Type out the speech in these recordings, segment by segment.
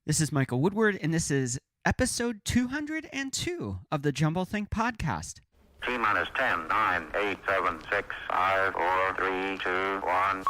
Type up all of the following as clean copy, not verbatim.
This is Michael Woodward, and this is episode 202 of the Jumble Think podcast. T-minus 10, 9, 8, 7, 6, 5, 4, 3, 2, 1.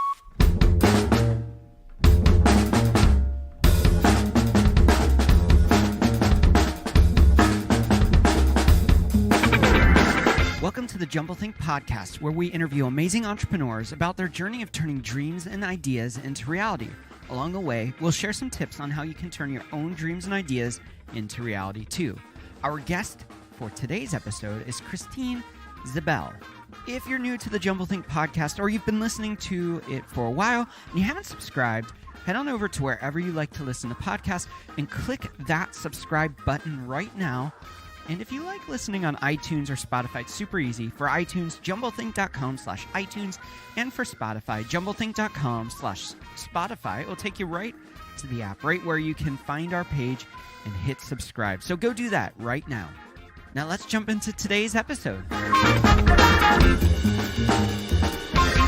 Welcome to the Jumble Think podcast, where we interview amazing entrepreneurs about their journey of turning dreams and ideas into reality. Along the way, we'll share some tips on how you can turn your own dreams and ideas into reality too. Our guest for today's episode is Christine Ziebell. If you're new to the Jumble Think podcast or you've been listening to it for a while and you haven't subscribed, head on over to wherever you like to listen to podcasts and click that subscribe button right now. And if you like listening on iTunes or Spotify, it's super easy. For iTunes, jumblethink.com/iTunes. And for Spotify, jumblethink.com/Spotify. It will take you right to the app, right where you can find our page and hit subscribe. So go do that right now. Now let's jump into today's episode. Hey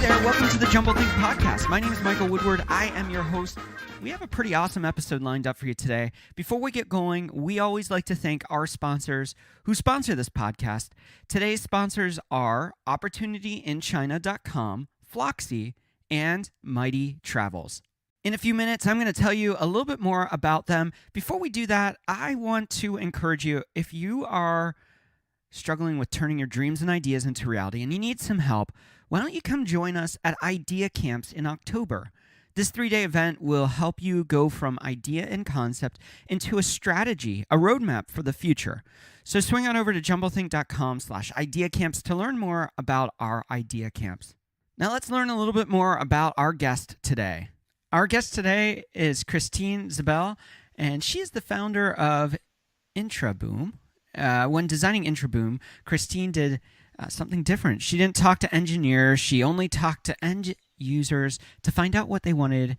there, welcome to the Jumble Think podcast. My name is Michael Woodward. I am your host. We have a pretty awesome episode lined up for you today. Before we get going, we always like to thank our sponsors who sponsor this podcast. Today's sponsors are OpportunityInChina.com, Floxy, and Mighty Travels. In a few minutes, I'm going to tell you a little bit more about them. Before we do that, I want to encourage you, if you are struggling with turning your dreams and ideas into reality and you need some help, why don't you come join us at Idea Camps in October? This 3-day event will help you go from idea and concept into a strategy, a roadmap for the future. So swing on over to jumblethink.com/ideacamps to learn more about our idea camps. Now let's learn a little bit more about our guest today. Our guest today is Christine Ziebell, and she is the founder of IntraBoom. When designing IntraBoom, Christine did something different. She didn't talk to engineers. She only talked to end users to find out what they wanted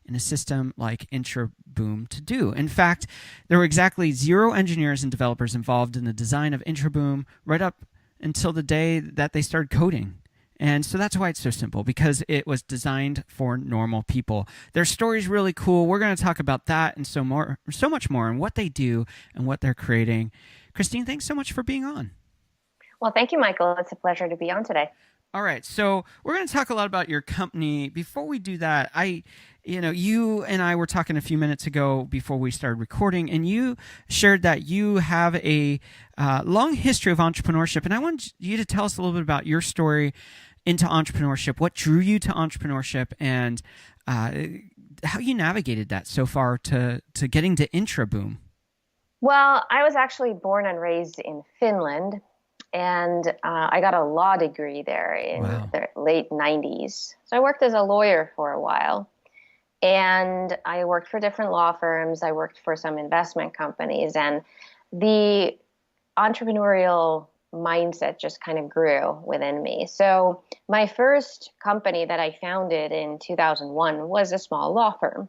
in a system like IntraBoom to do. In fact, there were exactly 0 engineers and developers involved in the design of IntraBoom right up until the day that they started coding. And so that's why it's so simple, because it was designed for normal people. Their story's really cool. We're going to talk about that and so much more, and what they do and what they're creating. Christine, thanks so much for being on. Well, thank you, Michael. It's a pleasure to be on today. All right, so we're going to talk a lot about your company. Before we do that, you and I were talking a few minutes ago before we started recording, and you shared that you have a long history of entrepreneurship, and I want you to tell us a little bit about your story into entrepreneurship, what drew you to entrepreneurship, and how you navigated that so far to getting to IntraBoom. Well, I was actually born and raised in Finland. And I got a law degree there in the late 90s. So I worked as a lawyer for a while. And I worked for different law firms. I worked for some investment companies. And the entrepreneurial mindset just kind of grew within me. So my first company that I founded in 2001 was a small law firm.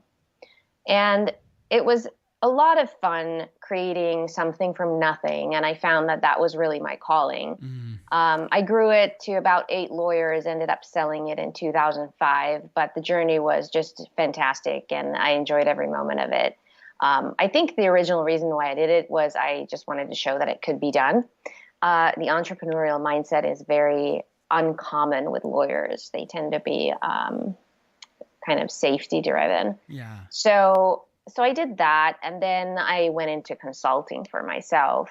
And it was a lot of fun creating something from nothing, and I found that was really my calling. I grew it to about 8 lawyers, ended up selling it in 2005, but the journey was just fantastic, and I enjoyed every moment of it. I think the original reason why I did it was I just wanted to show that it could be done. The entrepreneurial mindset is very uncommon with lawyers. They tend to be kind of safety driven. Yeah. So I did that, and then I went into consulting for myself.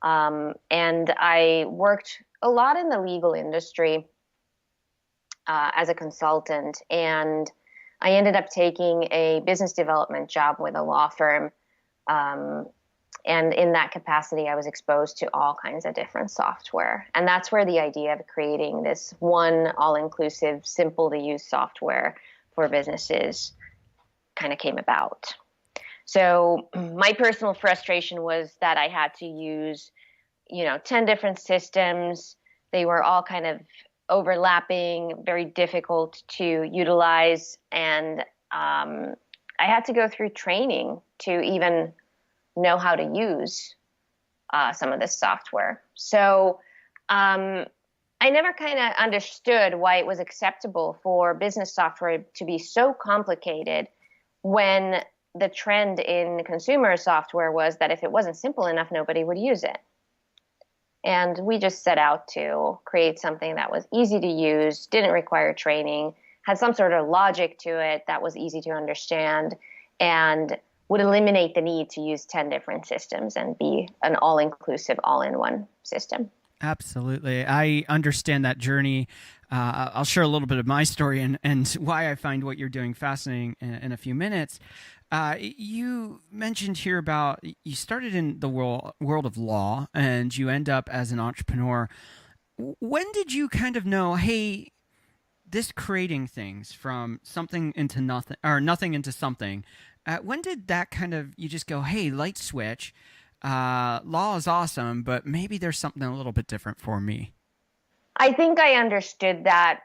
And I worked a lot in the legal industry as a consultant, and I ended up taking a business development job with a law firm. And in that capacity, I was exposed to all kinds of different software. And that's where the idea of creating this one all-inclusive, simple-to-use software for businesses kind of came about. So my personal frustration was that I had to use, 10 different systems. They were all kind of overlapping, very difficult to utilize. And I had to go through training to even know how to use some of this software. So I never kind of understood why it was acceptable for business software to be so complicated when the trend in consumer software was that if it wasn't simple enough, nobody would use it. And we just set out to create something that was easy to use, didn't require training, had some sort of logic to it that was easy to understand, and would eliminate the need to use 10 different systems and be an all-inclusive, all-in-one system. Absolutely. I understand that journey. I'll share a little bit of my story and why I find what you're doing fascinating in a few minutes. You mentioned here about you started in the world of law and you end up as an entrepreneur. When did you kind of know, hey, this creating things from something into nothing or nothing into something, when did that kind of, you just go, hey, light switch, law is awesome, but maybe there's something a little bit different for me? I think I understood that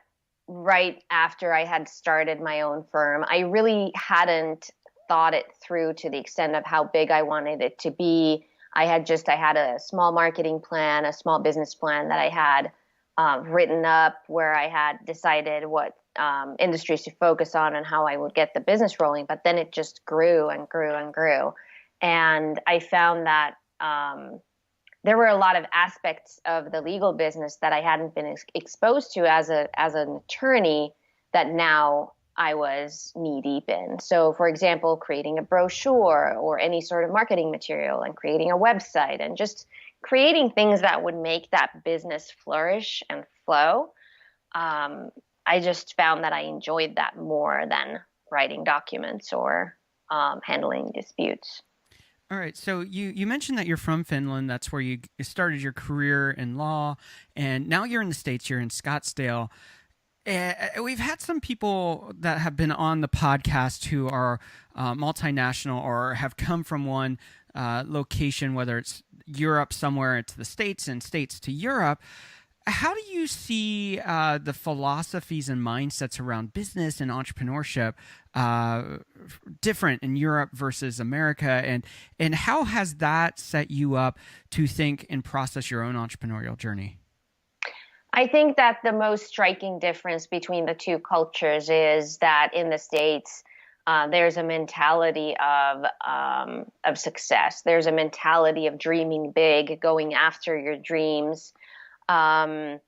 right after I had started my own firm. I really hadn't thought it through to the extent of how big I wanted it to be. I had a small marketing plan, a small business plan that I had written up, where I had decided what industries to focus on and how I would get the business rolling. But then it just grew and grew and grew. And I found that there were a lot of aspects of the legal business that I hadn't been exposed to as an attorney that now I was knee deep in. So, for example, creating a brochure or any sort of marketing material and creating a website and just creating things that would make that business flourish and flow. I just found that I enjoyed that more than writing documents or handling disputes. All right. So you mentioned that you're from Finland. That's where you started your career in law. And now you're in the States. You're in Scottsdale. We've had some people that have been on the podcast who are multinational or have come from one location, whether it's Europe somewhere to the States and States to Europe. How do you see the philosophies and mindsets around business and entrepreneurship different in Europe versus America? And how has that set you up to think and process your own entrepreneurial journey? I think that the most striking difference between the two cultures is that in the States, there's a mentality of success. There's a mentality of dreaming big, going after your dreams, and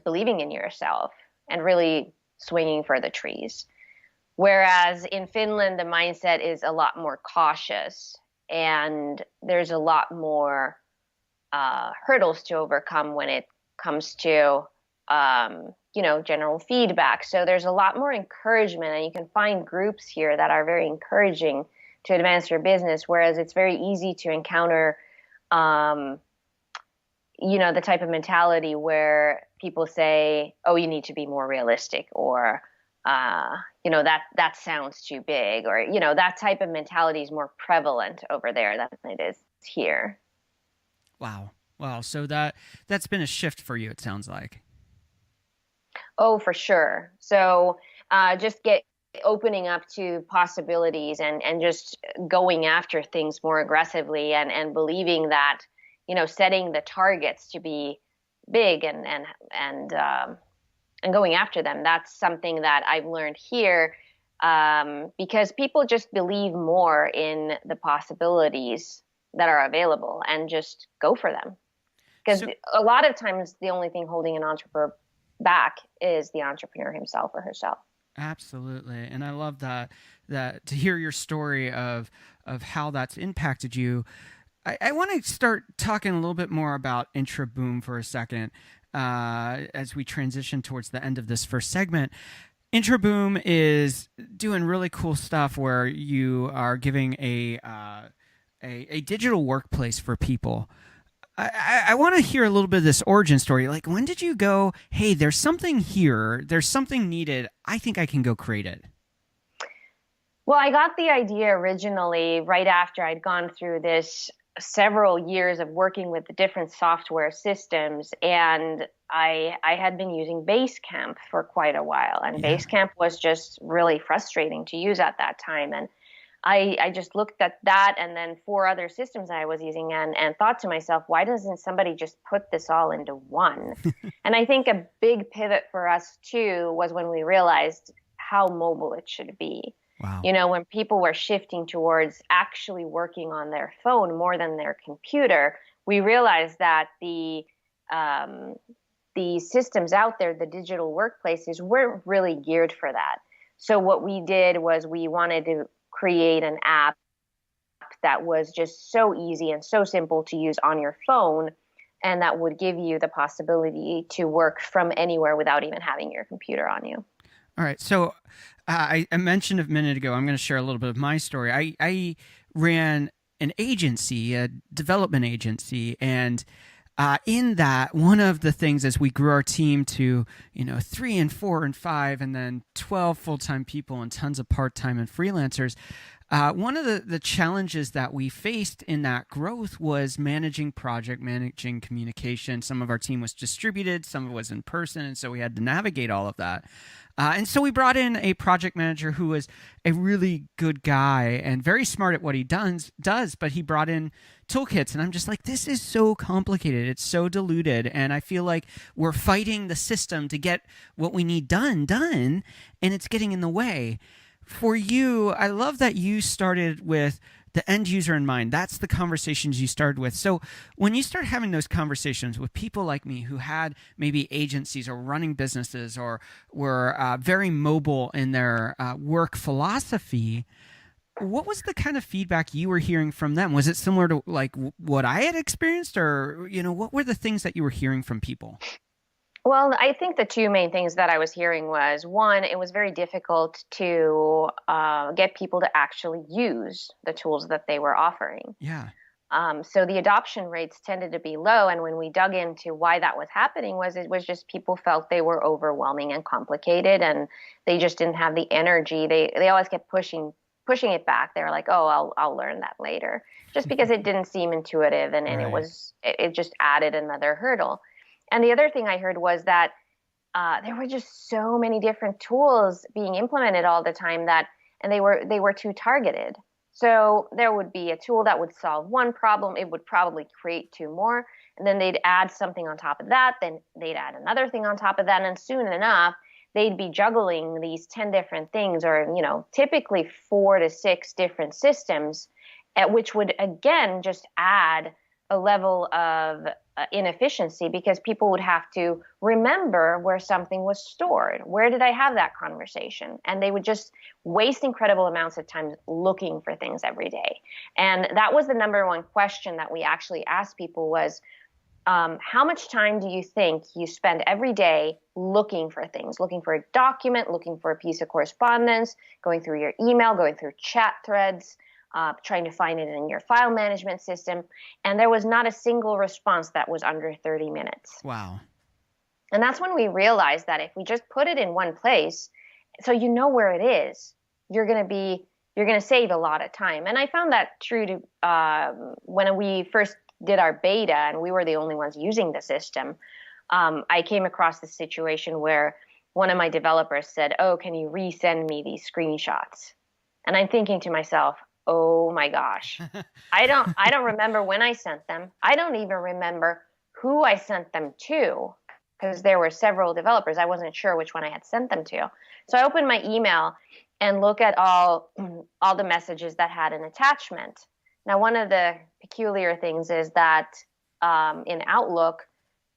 believing in yourself and really swinging for the trees. Whereas in Finland, the mindset is a lot more cautious and there's a lot more hurdles to overcome when it comes to, general feedback. So there's a lot more encouragement, and you can find groups here that are very encouraging to advance your business. Whereas it's very easy to encounter, the type of mentality where people say, oh, you need to be more realistic, or, that sounds too big, or, that type of mentality is more prevalent over there than it is here. Wow. So that's been a shift for you, it sounds like. Oh, for sure. So just opening up to possibilities and just going after things more aggressively and believing that, setting the targets to be big and going after them. That's something that I've learned here because people just believe more in the possibilities that are available and just go for them. Because a lot of times the only thing holding an entrepreneur back is the entrepreneur himself or herself. Absolutely. And I love that to hear your story of how that's impacted you. I want to start talking a little bit more about IntraBoom for a second as we transition towards the end of this first segment. IntraBoom is doing really cool stuff where you are giving a digital workplace for people. I want to hear a little bit of this origin story. Like, when did you go, hey, there's something here, there's something needed, I think I can go create it? Well, I got the idea originally right after I'd gone through this several years of working with the different software systems, and I had been using Basecamp for quite a while, and yeah. Basecamp was just really frustrating to use at that time, and I just looked at that and then 4 other systems I was using and thought to myself, why doesn't somebody just put this all into one? And I think a big pivot for us too was when we realized how mobile it should be. Wow. You know, when people were shifting towards actually working on their phone more than their computer, we realized that the systems out there, the digital workplaces, weren't really geared for that. So what we did was we wanted to create an app that was just so easy and so simple to use on your phone, and that would give you the possibility to work from anywhere without even having your computer on you. All right. So I mentioned a minute ago, I'm going to share a little bit of my story. I ran an agency, a development agency, and in that, one of the things as we grew our team to, 3 and 4 and 5, and then 12 full-time people and tons of part-time and freelancers, one of the challenges that we faced in that growth was managing project, managing communication. Some of our team was distributed, some of it was in person, and so we had to navigate all of that. And so we brought in a project manager who was a really good guy and very smart at what he does, but he brought in toolkits, and I'm just like, this is so complicated. It's so diluted, and I feel like we're fighting the system to get what we need done, and it's getting in the way. For you, I love that you started with the end user in mind. That's the conversations you started with. So when you start having those conversations with people like me who had maybe agencies or running businesses or were very mobile in their work philosophy, what was the kind of feedback you were hearing from them? Was it similar to like what I had experienced, or what were the things that you were hearing from people? Well, I think the two main things that I was hearing was, one, it was very difficult to get people to actually use the tools that they were offering. Yeah. So the adoption rates tended to be low. And when we dug into why that was happening, it was just people felt they were overwhelming and complicated, and they just didn't have the energy. They always kept pushing it back. They were like, oh, I'll learn that later, just because it didn't seem intuitive, and Right. it just added another hurdle. And the other thing I heard was that there were just so many different tools being implemented all the time and they were too targeted. So there would be a tool that would solve one problem. It would probably create two more, and then they'd add something on top of that. Then they'd add another thing on top of that, and soon enough, they'd be juggling these 10 different things, or typically 4 to 6 different systems, which would again just add a level of inefficiency, because people would have to remember where something was stored. Where did I have that conversation? And they would just waste incredible amounts of time looking for things every day. And that was the number one question that we actually asked people was, how much time do you think you spend every day looking for things, looking for a document, looking for a piece of correspondence, going through your email, going through chat threads, trying to find it in your file management system? And there was not a single response that was under 30 minutes. Wow. And that's when we realized that if we just put it in one place, so you know where it is, you're going to save a lot of time. And I found that true to when we first did our beta and we were the only ones using the system. I came across the situation where one of my developers said, "Oh, can you resend me these screenshots?" And I'm thinking to myself, oh my gosh, I don't remember when I sent them. I don't even remember who I sent them to, because there were several developers. I wasn't sure which one I had sent them to. So I opened my email and look at all the messages that had an attachment. Now, one of the peculiar things is that in Outlook,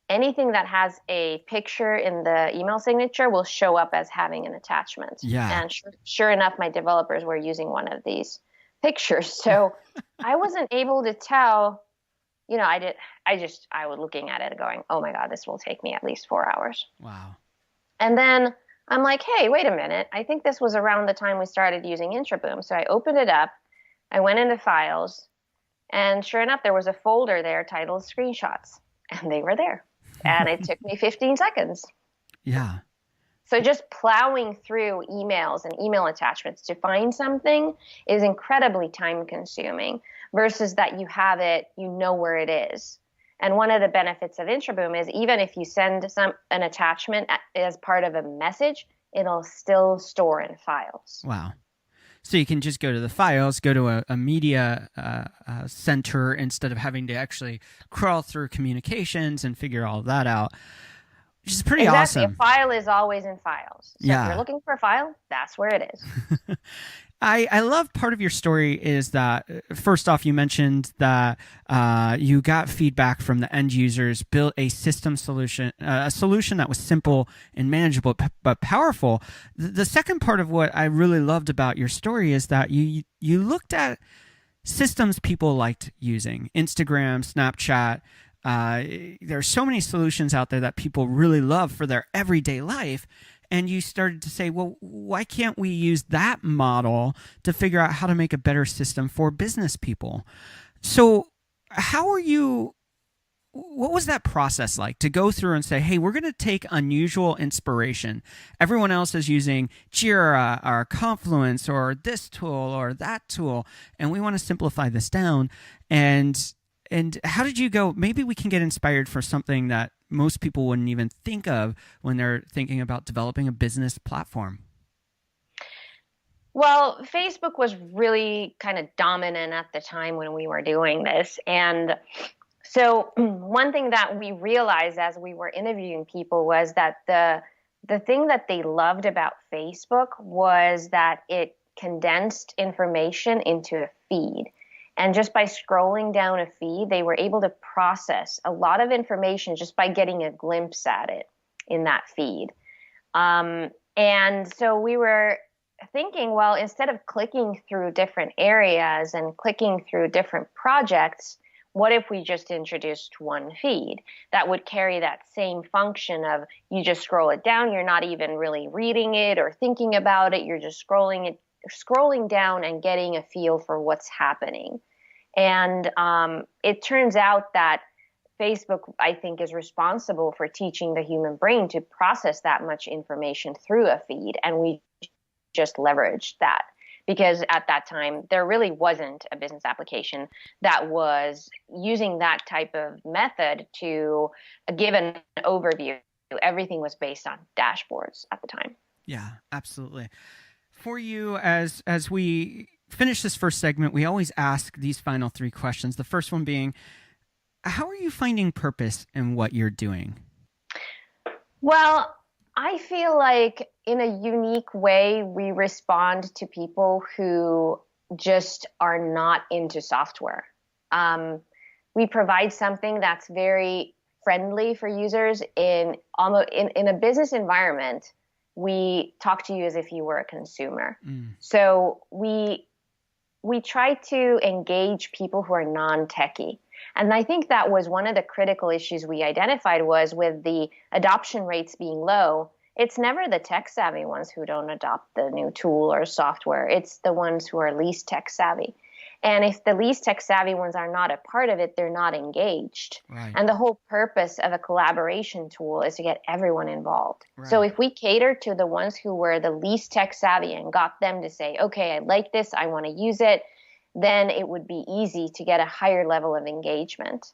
anything that has a picture in the email signature will show up as having an attachment. Yeah. And sure enough, my developers were using one of these pictures. So I wasn't able to tell, I was looking at it going, oh my God, this will take me at least 4 hours. Wow. And then I'm like, hey, wait a minute. I think this was around the time we started using Intraboom. So I opened it up, I went into files, and sure enough, there was a folder there titled screenshots, and they were there. And it took me 15 seconds. Yeah. So just plowing through emails and email attachments to find something is incredibly time consuming, versus that you have it, you know where it is. And one of the benefits of Intraboom is even if you send an attachment as part of a message, it'll still store in files. Wow. So you can just go to the files, go to a media center instead of having to actually crawl through communications and figure all of that out, which is pretty awesome. A file is always in files. So Yeah. if you're looking for a file, that's where it is. I love part of your story is that first off, you mentioned that you got feedback from the end users, built a system solution, a solution that was simple and manageable but powerful. The second part of what I really loved about your story is that you looked at systems people liked using, Instagram, Snapchat. There are so many solutions out there that people really love for their everyday life. And you started to say, well, why can't we use that model to figure out how to make a better system for business people? So what was that process like to go through and say, hey, we're going to take unusual inspiration. Everyone else is using Jira or Confluence or this tool or that tool, and we want to simplify this down. And how did you go, maybe we can get inspired for something that most people wouldn't even think of when they're thinking about developing a business platform? Well, Facebook was really kind of dominant at the time when we were doing this. And so one thing that we realized as we were interviewing people was that the thing that they loved about Facebook was that it condensed information into a feed. And just by scrolling down a feed, they were able to process a lot of information just by getting a glimpse at it in that feed. And so we were thinking, well, instead of clicking through different areas and clicking through different projects, what if we just introduced one feed that would carry that same function of you just scroll it down, you're not even really reading it or thinking about it, you're just scrolling down and getting a feel for what's happening. And it turns out that Facebook, I think, is responsible for teaching the human brain to process that much information through a feed. And we just leveraged that because at that time, there really wasn't a business application that was using that type of method to give an overview. Everything was based on dashboards at the time. Yeah, absolutely. For you, as we finish this first segment, we always ask these final three questions. The first one being, how are you finding purpose in what you're doing? Well, I feel like in a unique way, we respond to people who just are not into software. We provide something that's very friendly for users in a business environment. We talk to you as if you were a consumer. So we try to engage people who are non-techie. And I think that was one of the critical issues we identified was with the adoption rates being low. It's never the tech savvy ones who don't adopt the new tool or software. It's the ones who are least tech savvy. And if the least tech savvy ones are not a part of it, they're not engaged. Right. And the whole purpose of a collaboration tool is to get everyone involved. Right. So if we cater to the ones who were the least tech savvy and got them to say, okay, I like this, I want to use it, then it would be easy to get a higher level of engagement.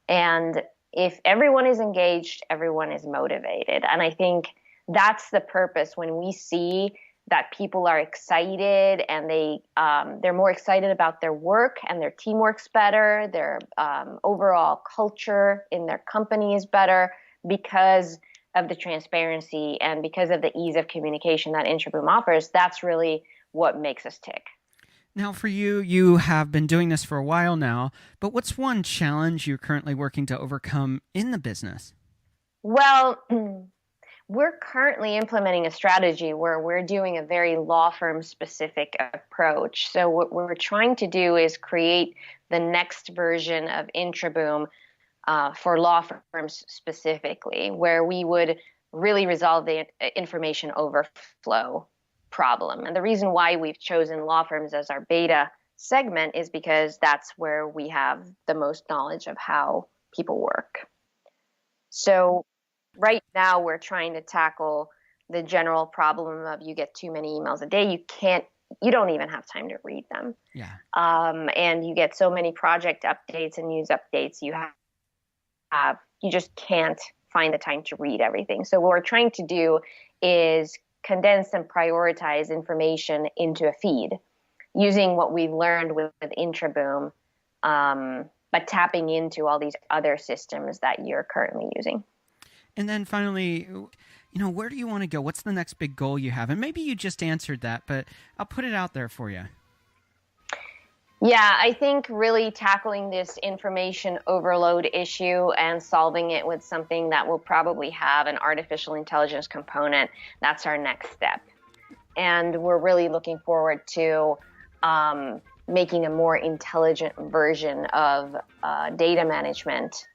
And if everyone is engaged, everyone is motivated. And I think that's the purpose when we see that people are excited and they're more excited about their work and their team works better, their overall culture in their company is better because of the transparency and because of the ease of communication that Intraboom offers. That's really what makes us tick. Now, for you, you have been doing this for a while now, but what's one challenge you're currently working to overcome in the business? Well, we're currently implementing a strategy where we're doing a very law firm specific approach. So what we're trying to do is create the next version of Intraboom for law firms specifically, where we would really resolve the information overflow problem. And the reason why we've chosen law firms as our beta segment is because that's where we have the most knowledge of how people work. So right now we're trying to tackle the general problem of you get too many emails a day. You don't even have time to read them. Yeah. And you get so many project updates and news updates. You just can't find the time to read everything. So what we're trying to do is condense and prioritize information into a feed using what we've learned with Intraboom, but tapping into all these other systems that you're currently using. And then finally, where do you want to go? What's the next big goal you have? And maybe you just answered that, but I'll put it out there for you. Yeah, I think really tackling this information overload issue and solving it with something that will probably have an artificial intelligence component, that's our next step. And we're really looking forward to making a more intelligent version of data management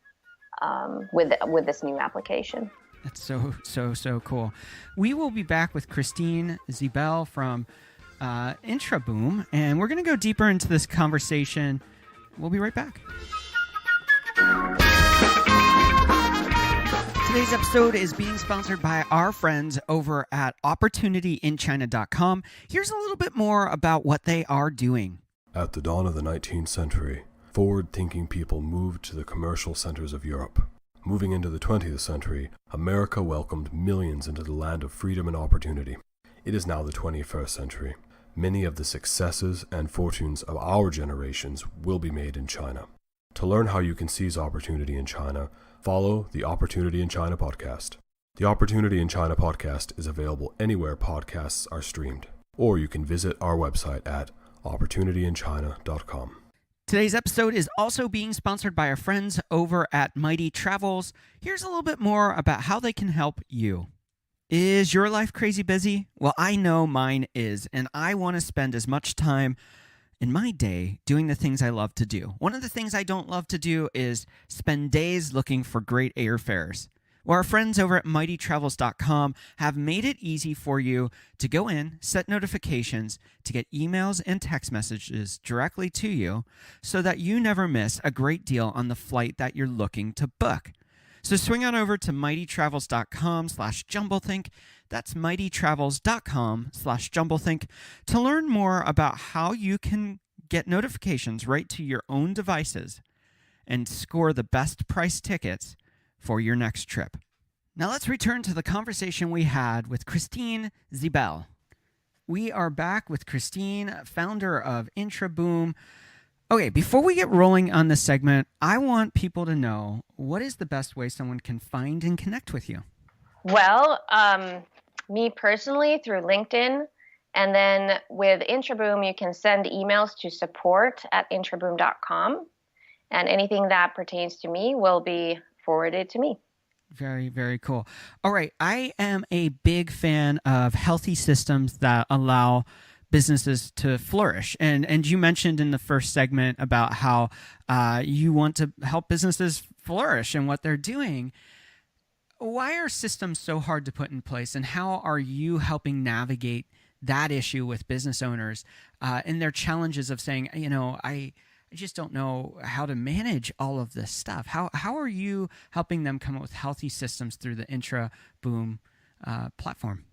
with this new application. That's so cool. We will be back with Christine Ziebell from Intraboom, and we're going to go deeper into this conversation. We'll be right back. Today's episode is being sponsored by our friends over at OpportunityInChina.com. Here's a little bit more about what they are doing. At the dawn of the 19th century, forward-thinking people moved to the commercial centers of Europe. Moving into the 20th century, America welcomed millions into the land of freedom and opportunity. It is now the 21st century. Many of the successes and fortunes of our generations will be made in China. To learn how you can seize opportunity in China, follow the Opportunity in China podcast. The Opportunity in China podcast is available anywhere podcasts are streamed, or you can visit our website at opportunityinchina.com. Today's episode is also being sponsored by our friends over at Mighty Travels. Here's a little bit more about how they can help you. Is your life crazy busy? Well, I know mine is, and I want to spend as much time in my day doing the things I love to do. One of the things I don't love to do is spend days looking for great airfares. Well, our friends over at mightytravels.com have made it easy for you to go in, set notifications, to get emails and text messages directly to you so that you never miss a great deal on the flight that you're looking to book. So swing on over to mightytravels.com/jumblethink. That's mightytravels.com/jumblethink to learn more about how you can get notifications right to your own devices and score the best price tickets for your next trip. Now let's return to the conversation we had with Christine Ziebell. We are back with Christine, founder of Intraboom. Okay, before we get rolling on this segment, I want people to know, what is the best way someone can find and connect with you? Well, me personally through LinkedIn, and then with Intraboom, you can send emails to support@intraboom.com, and anything that pertains to me will be forwarded to me. Very, very cool. All right. I am a big fan of healthy systems that allow businesses to flourish. And you mentioned in the first segment about how you want to help businesses flourish and what they're doing. Why are systems so hard to put in place, and how are you helping navigate that issue with business owners and their challenges of saying, I just don't know how to manage all of this stuff. How are you helping them come up with healthy systems through the Intraboom platform?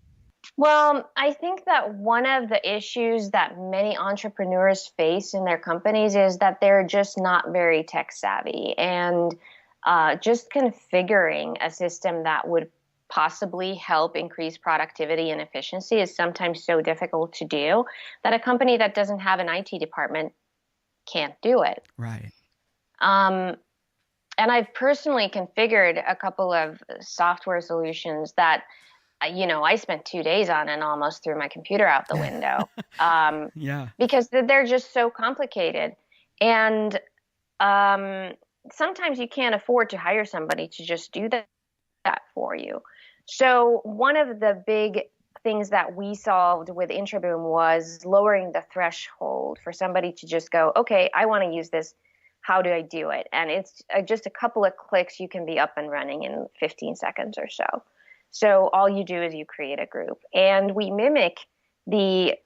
Well, I think that one of the issues that many entrepreneurs face in their companies is that they're just not very tech savvy, and just configuring a system that would possibly help increase productivity and efficiency is sometimes so difficult to do that a company that doesn't have an IT department can't do it. Right. And I've personally configured a couple of software solutions that, I spent 2 days on and almost threw my computer out the window. Yeah. Because they're just so complicated. And sometimes you can't afford to hire somebody to just do that for you. So one of the big things that we solved with Intraboom was lowering the threshold for somebody to just go, okay, I want to use this. How do I do it? And it's just a couple of clicks. You can be up and running in 15 seconds or so. So all you do is you create a group, and we mimic the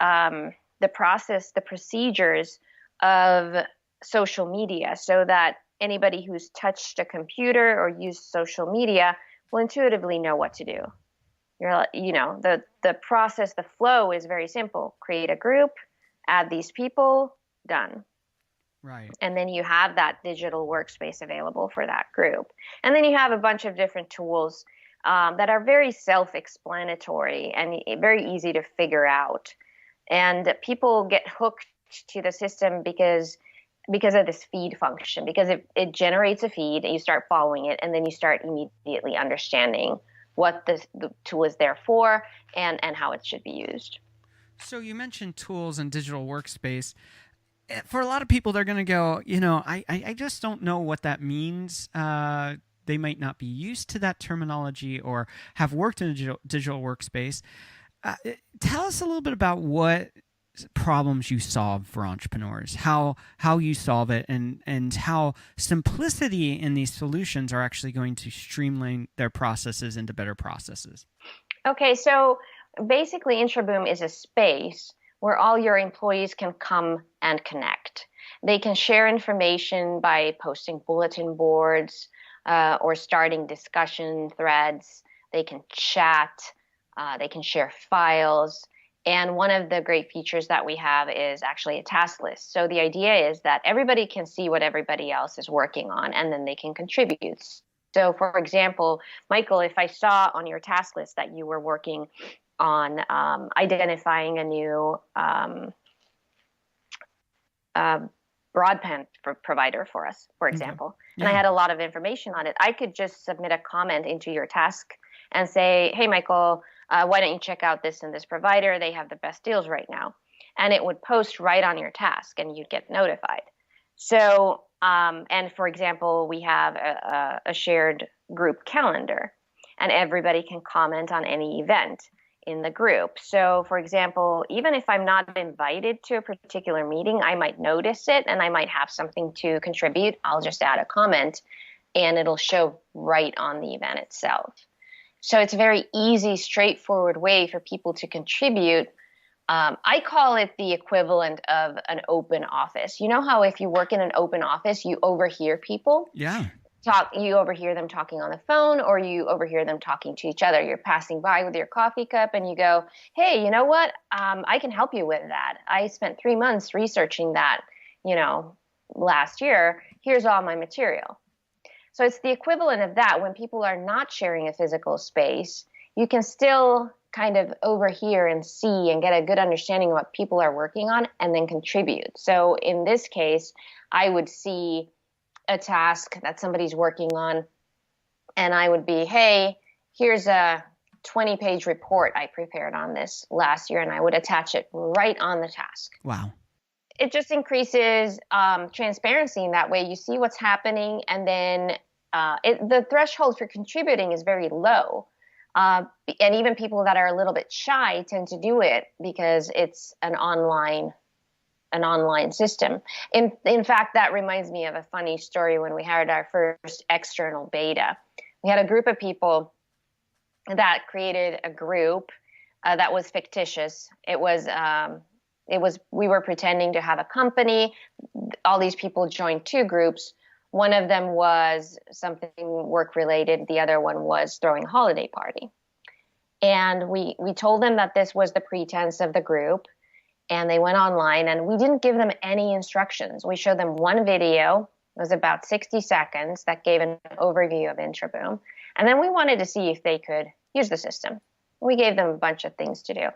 process, the procedures of social media, so that anybody who's touched a computer or used social media will intuitively know what to do. The process, the flow is very simple. Create a group, add these people, done. Right. And then you have that digital workspace available for that group. And then you have a bunch of different tools that are very self-explanatory and very easy to figure out. And people get hooked to the system because of this feed function, because it generates a feed and you start following it, and then you start immediately understanding what the tool is there for, and how it should be used. So you mentioned tools and digital workspace. For a lot of people, they're going to go, I just don't know what that means. They might not be used to that terminology or have worked in a digital workspace. Tell us a little bit about what problems you solve for entrepreneurs, how you solve it, and how simplicity in these solutions are actually going to streamline their processes into better processes. Okay, so basically IntraBoom is a space where all your employees can come and connect. They can share information by posting bulletin boards or starting discussion threads. They can chat. They can share files. And one of the great features that we have is actually a task list. So the idea is that everybody can see what everybody else is working on, and then they can contribute. So for example, Michael, if I saw on your task list that you were working on identifying a new broadband provider for us, for example, and I had a lot of information on it, I could just submit a comment into your task and say, hey, Michael, why don't you check out this and this provider? They have the best deals right now. And it would post right on your task and you'd get notified. So, and for example, we have a shared group calendar and everybody can comment on any event in the group. So for example, even if I'm not invited to a particular meeting, I might notice it and I might have something to contribute. I'll just add a comment and it'll show right on the event itself. So it's a very easy, straightforward way for people to contribute. I call it the equivalent of an open office. You know how if you work in an open office, you overhear people? Yeah. You overhear them talking on the phone or you overhear them talking to each other. You're passing by with your coffee cup and you go, hey, you know what? I can help you with that. I spent 3 months researching that, last year. Here's all my material. So it's the equivalent of that. When people are not sharing a physical space, you can still kind of overhear and see and get a good understanding of what people are working on and then contribute. So in this case, I would see a task that somebody's working on and I would be, hey, here's a 20-page report I prepared on this last year, and I would attach it right on the task. Wow. It just increases transparency in that way. You see what's happening, and then the threshold for contributing is very low. And even people that are a little bit shy tend to do it because it's an online system. In fact, that reminds me of a funny story. When we had our first external beta, we had a group of people that created a group that was fictitious. We were pretending to have a company. All these people joined two groups. One of them was something work related. The other one was throwing a holiday party. And we told them that this was the pretense of the group. And they went online and we didn't give them any instructions. We showed them one video. It was about 60 seconds that gave an overview of IntraBoom. And then we wanted to see if they could use the system. We gave them a bunch of things to do.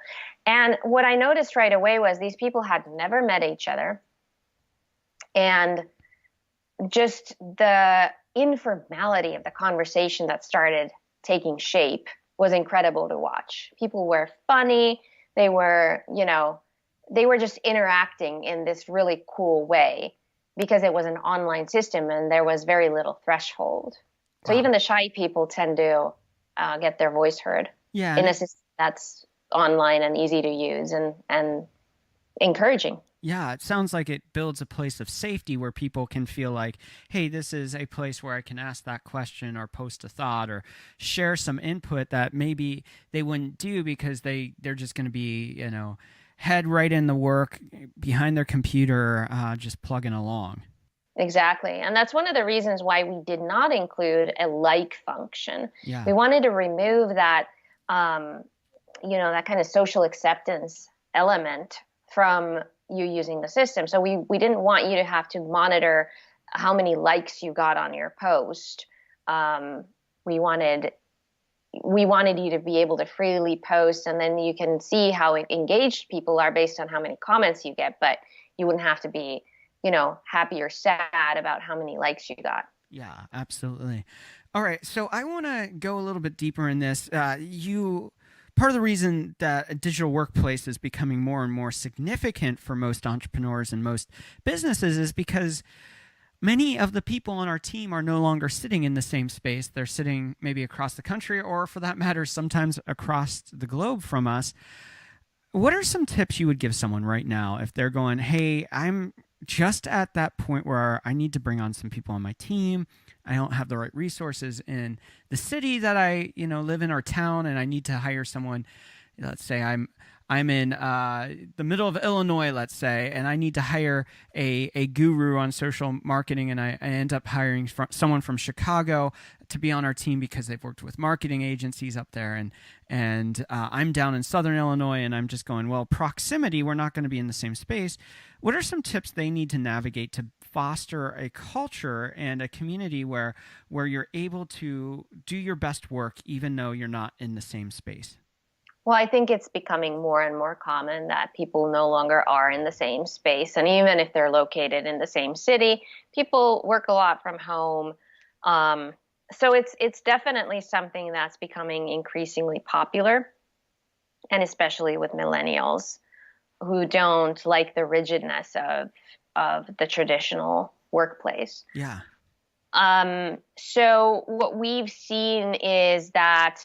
And what I noticed right away was these people had never met each other. And just the informality of the conversation that started taking shape was incredible to watch. People were funny. They were, they were just interacting in this really cool way because it was an online system and there was very little threshold. So even the shy people tend to get their voice heard in a system that's online and easy to use and encouraging. Yeah, it sounds like it builds a place of safety where people can feel like, hey, this is a place where I can ask that question or post a thought or share some input that maybe they wouldn't do because they're just going to be, head right in the work behind their computer, just plugging along. Exactly. And that's one of the reasons why we did not include a like function. Yeah. We wanted to remove that, that kind of social acceptance element from you using the system. So we didn't want you to have to monitor how many likes you got on your post. We wanted you to be able to freely post, and then you can see how engaged people are based on how many comments you get, but you wouldn't have to be, happy or sad about how many likes you got. Yeah, absolutely. All right, so I want to go a little bit deeper in this. Part of the reason that a digital workplace is becoming more and more significant for most entrepreneurs and most businesses is because many of the people on our team are no longer sitting in the same space. They're sitting maybe across the country, or for that matter, sometimes across the globe from us. What are some tips you would give someone right now if they're going, hey, I'm just at that point where I need to bring on some people on my team. I don't have the right resources in the city that I, live in, or town, and I need to hire someone. Let's say I'm in the middle of Illinois, let's say, and I need to hire a guru on social marketing, and I end up hiring someone from Chicago to be on our team because they've worked with marketing agencies up there, and I'm down in Southern Illinois, and I'm just going, well, proximity, we're not going to be in the same space. What are some tips they need to navigate to foster a culture and a community where you're able to do your best work even though you're not in the same space? Well, I think it's becoming more and more common that people no longer are in the same space. And even if they're located in the same city, people work a lot from home. So it's definitely something that's becoming increasingly popular, and especially with millennials who don't like the rigidness of the traditional workplace. Yeah. So what we've seen is that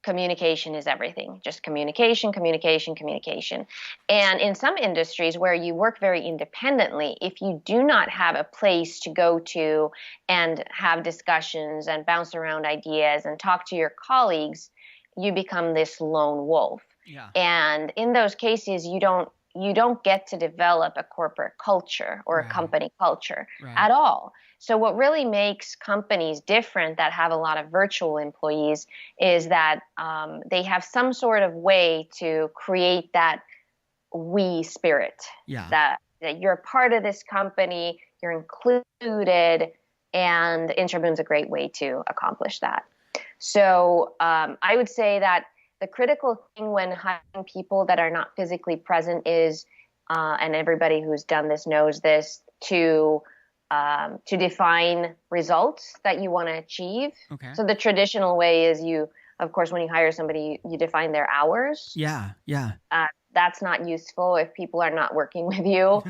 communication is everything. Just communication, communication, communication. And in some industries where you work very independently, if you do not have a place to go to and have discussions and bounce around ideas and talk to your colleagues, you become this lone wolf. Yeah. And in those cases, you don't get to develop a corporate culture or a company culture at all. So what really makes companies different that have a lot of virtual employees is that they have some sort of way to create that we spirit, that you're a part of this company, you're included, and Intraboom's a great way to accomplish that. So I would say that the critical thing when hiring people that are not physically present is, and everybody who's done this knows this, to define results that you want to achieve. Okay. So the traditional way is of course, when you hire somebody, you define their hours. Yeah. That's not useful if people are not working with you.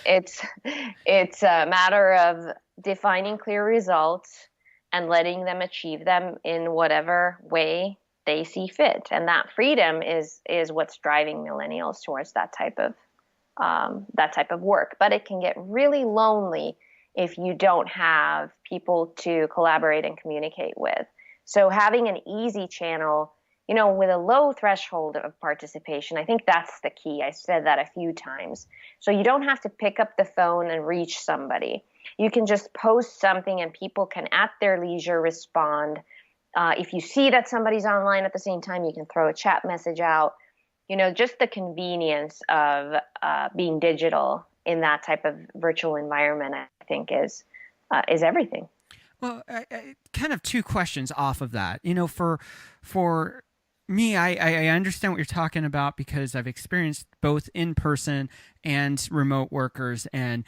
It's a matter of defining clear results and letting them achieve them in whatever way they see fit. And that freedom is what's driving millennials towards that type of work. But it can get really lonely if you don't have people to collaborate and communicate with. So having an easy channel, with a low threshold of participation, I think that's the key. I said that a few times. So you don't have to pick up the phone and reach somebody. You can just post something and people can at their leisure respond. If you see that somebody's online at the same time, you can throw a chat message out. Just the convenience of being digital in that type of virtual environment, I think, is everything. Well, kind of two questions off of that. For me, I understand what you're talking about because I've experienced both in-person and remote workers and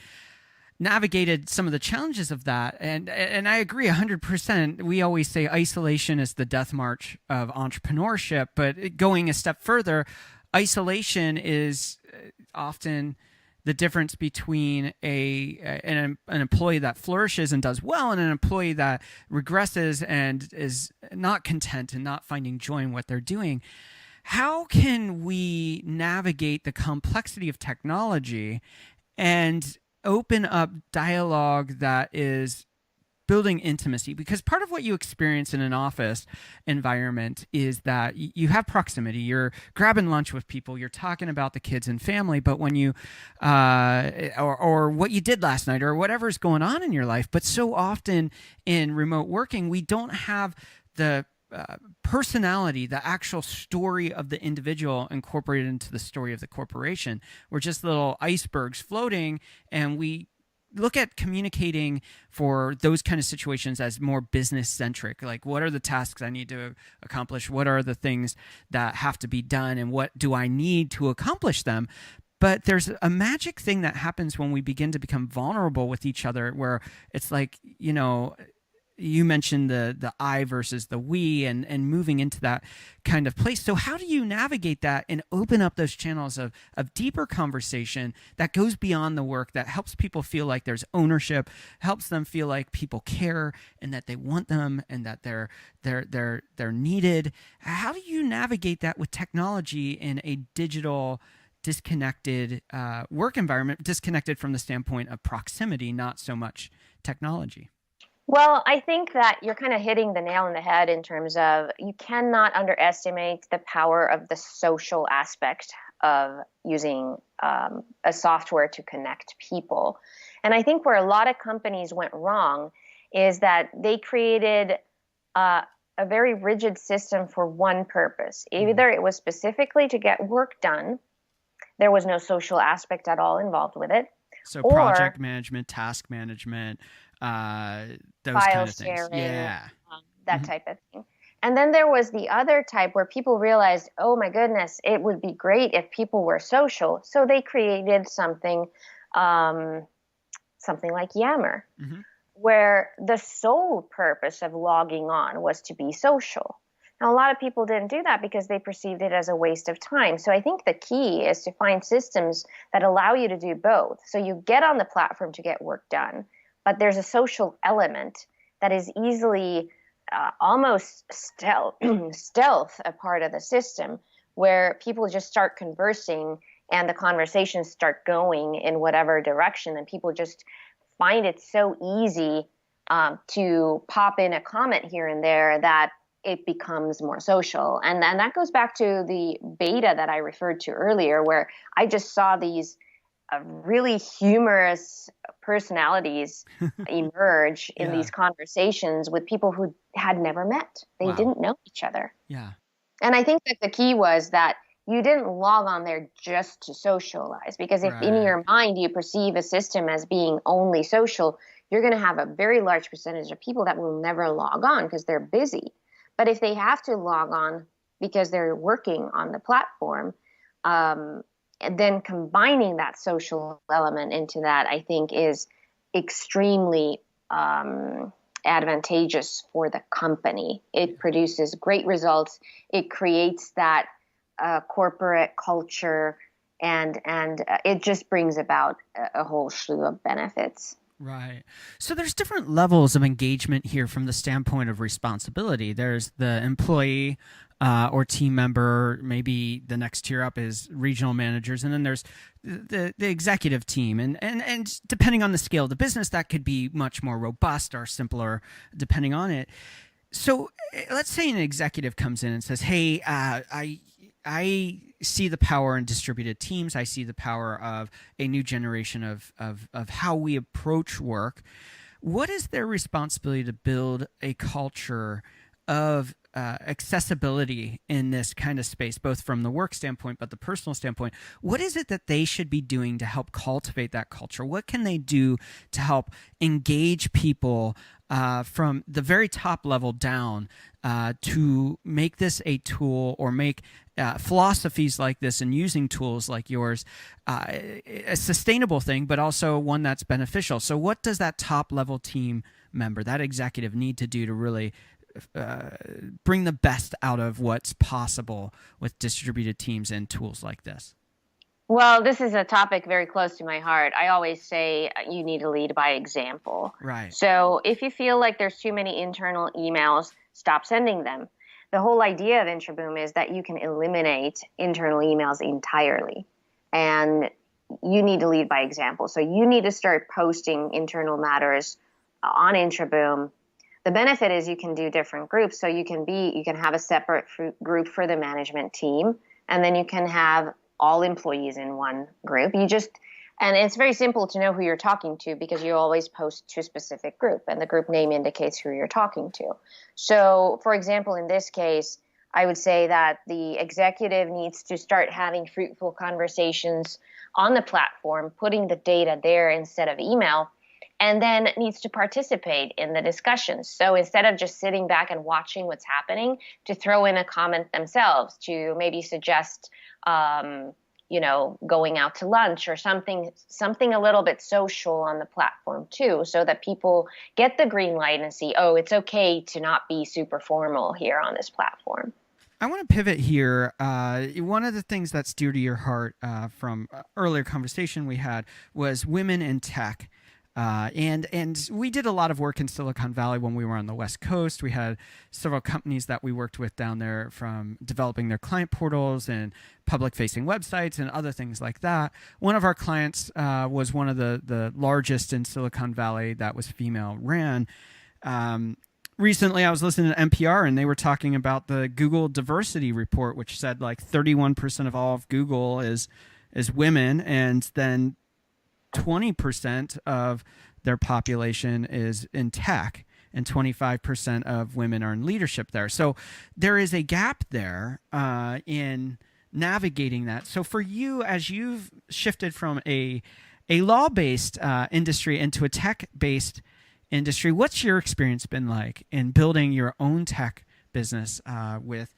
navigated some of the challenges of that. And I agree 100%. We always say isolation is the death march of entrepreneurship, but going a step further, isolation is often the difference between an employee that flourishes and does well and an employee that regresses and is not content and not finding joy in what they're doing. How can we navigate the complexity of technology and open up dialogue that is building intimacy? Because part of what you experience in an office environment is that you have proximity. You're grabbing lunch with people. You're talking about the kids and family. But when you, or what you did last night or whatever's going on in your life. But so often in remote working, we don't have the personality, the actual story of the individual incorporated into the story of the corporation. We're just little icebergs floating, and we look at communicating for those kind of situations as more business centric. Like, what are the tasks I need to accomplish? What are the things that have to be done? And what do I need to accomplish them? But there's a magic thing that happens when we begin to become vulnerable with each other, where it's like, you mentioned the I versus the we, and moving into that kind of place. So how do you navigate that and open up those channels of deeper conversation that goes beyond the work, that helps people feel like there's ownership, helps them feel like people care and that they want them and that they're needed? How do you navigate that with technology in a digital, disconnected work environment, disconnected from the standpoint of proximity, not so much technology? Well, I think that you're kind of hitting the nail on the head in terms of you cannot underestimate the power of the social aspect of using a software to connect people. And I think where a lot of companies went wrong is that they created a very rigid system for one purpose. Either it was specifically to get work done, there was no social aspect at all involved with it. So project management, task management, those kind of things. Sharing, yeah. That type of thing. And then there was the other type where people realized, oh my goodness, it would be great if people were social. So they created something like Yammer, where the sole purpose of logging on was to be social. Now, a lot of people didn't do that because they perceived it as a waste of time. So I think the key is to find systems that allow you to do both. So you get on the platform to get work done, but there's a social element that is easily almost stealth a part of the system, where people just start conversing and the conversations start going in whatever direction, and people just find it so easy to pop in a comment here and there that it becomes more social. And then that goes back to the beta that I referred to earlier, where I just saw these really humorous personalities emerge in these conversations with people who had never met. They didn't know each other. Yeah. And I think that the key was that you didn't log on there just to socialize, because if in your mind you perceive a system as being only social, you're going to have a very large percentage of people that will never log on because they're busy. But if they have to log on because they're working on the platform, and then combining that social element into that, I think, is extremely advantageous for the company. It produces great results. It creates that corporate culture, and it just brings about a whole slew of benefits. Right. So there's different levels of engagement here from the standpoint of responsibility. There's the employee or team member. Maybe the next tier up is regional managers. And then there's the executive team. And depending on the scale of the business, that could be much more robust or simpler depending on it. So let's say an executive comes in and says, hey, I see the power in distributed teams. I see the power of a new generation of how we approach work. What is their responsibility to build a culture of accessibility in this kind of space, both from the work standpoint, but the personal standpoint? What is it that they should be doing to help cultivate that culture? What can they do to help engage people from the very top level down to make this a tool, or make philosophies like this and using tools like yours a sustainable thing, but also one that's beneficial? So what does that top level team member, that executive, need to do to really bring the best out of what's possible with distributed teams and tools like this? Well, this is a topic very close to my heart. I always say you need to lead by example. Right. So if you feel like there's too many internal emails, stop sending them. The whole idea of Intraboom is that you can eliminate internal emails entirely. And you need to lead by example. So you need to start posting internal matters on Intraboom. The benefit is you can do different groups. So you can have a separate group for the management team, and then you can have all employees in one group. And it's very simple to know who you're talking to, because you always post to a specific group, and the group name indicates who you're talking to. So, for example, in this case, I would say that the executive needs to start having fruitful conversations on the platform, putting the data there instead of email, and then needs to participate in the discussions. So instead of just sitting back and watching what's happening, to throw in a comment themselves, to maybe suggest going out to lunch or something a little bit social on the platform too, so that people get the green light and see, oh, it's okay to not be super formal here on this platform. I want to pivot here. One of the things that's dear to your heart from earlier conversation we had was women in tech. And we did a lot of work in Silicon Valley when we were on the West Coast. We had several companies that we worked with down there, from developing their client portals and public-facing websites and other things like that. One of our clients was one of the largest in Silicon Valley that was female-ran. Recently, I was listening to NPR, and they were talking about the Google diversity report, which said like 31% of all of Google is women, and then 20% of their population is in tech, and 25% of women are in leadership there. So there is a gap there in navigating that. So for you, as you've shifted from a law-based industry into a tech-based industry, what's your experience been like in building your own tech business with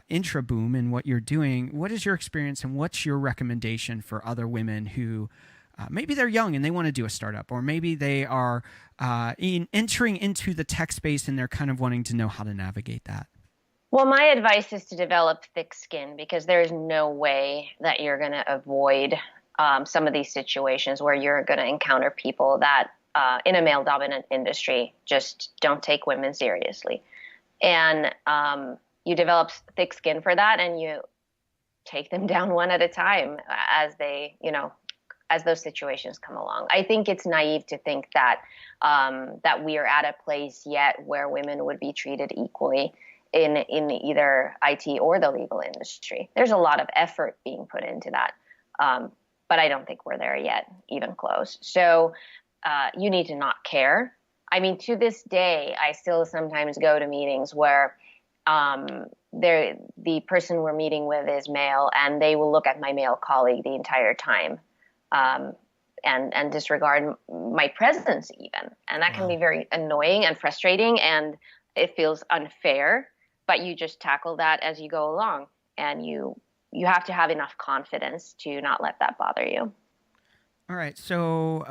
IntraBoom and what you're doing? What is your experience, and what's your recommendation for other women who maybe they're young and they want to do a startup, or maybe they are entering into the tech space and they're kind of wanting to know how to navigate that? Well, my advice is to develop thick skin, because there is no way that you're going to avoid some of these situations where you're going to encounter people that in a male-dominant industry just don't take women seriously. And you develop thick skin for that, and you take them down one at a time as they, as those situations come along. I think it's naive to think that that we are at a place yet where women would be treated equally in either IT or the legal industry. There's a lot of effort being put into that, but I don't think we're there yet, even close. So you need to not care. I mean, to this day, I still sometimes go to meetings where the person we're meeting with is male, and they will look at my male colleague the entire time and disregard my presence even. And that can be very annoying and frustrating, and it feels unfair, but you just tackle that as you go along, and you have to have enough confidence to not let that bother you. All right. So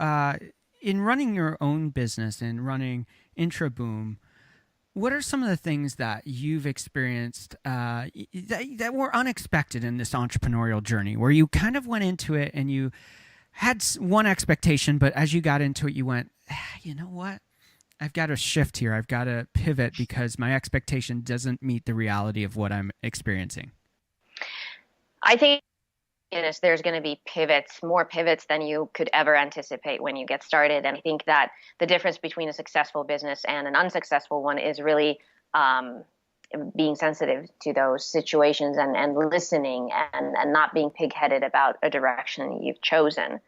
in running your own business and running IntraBoom, what are some of the things that you've experienced that were unexpected in this entrepreneurial journey, where you kind of went into it and you had one expectation, but as you got into it, you went, you know what? I've got to shift here. I've got to pivot because my expectation doesn't meet the reality of what I'm experiencing. I think there's going to be more pivots than you could ever anticipate when you get started. And I think that the difference between a successful business and an unsuccessful one is really being sensitive to those situations and listening and not being pig-headed about a direction you've chosen.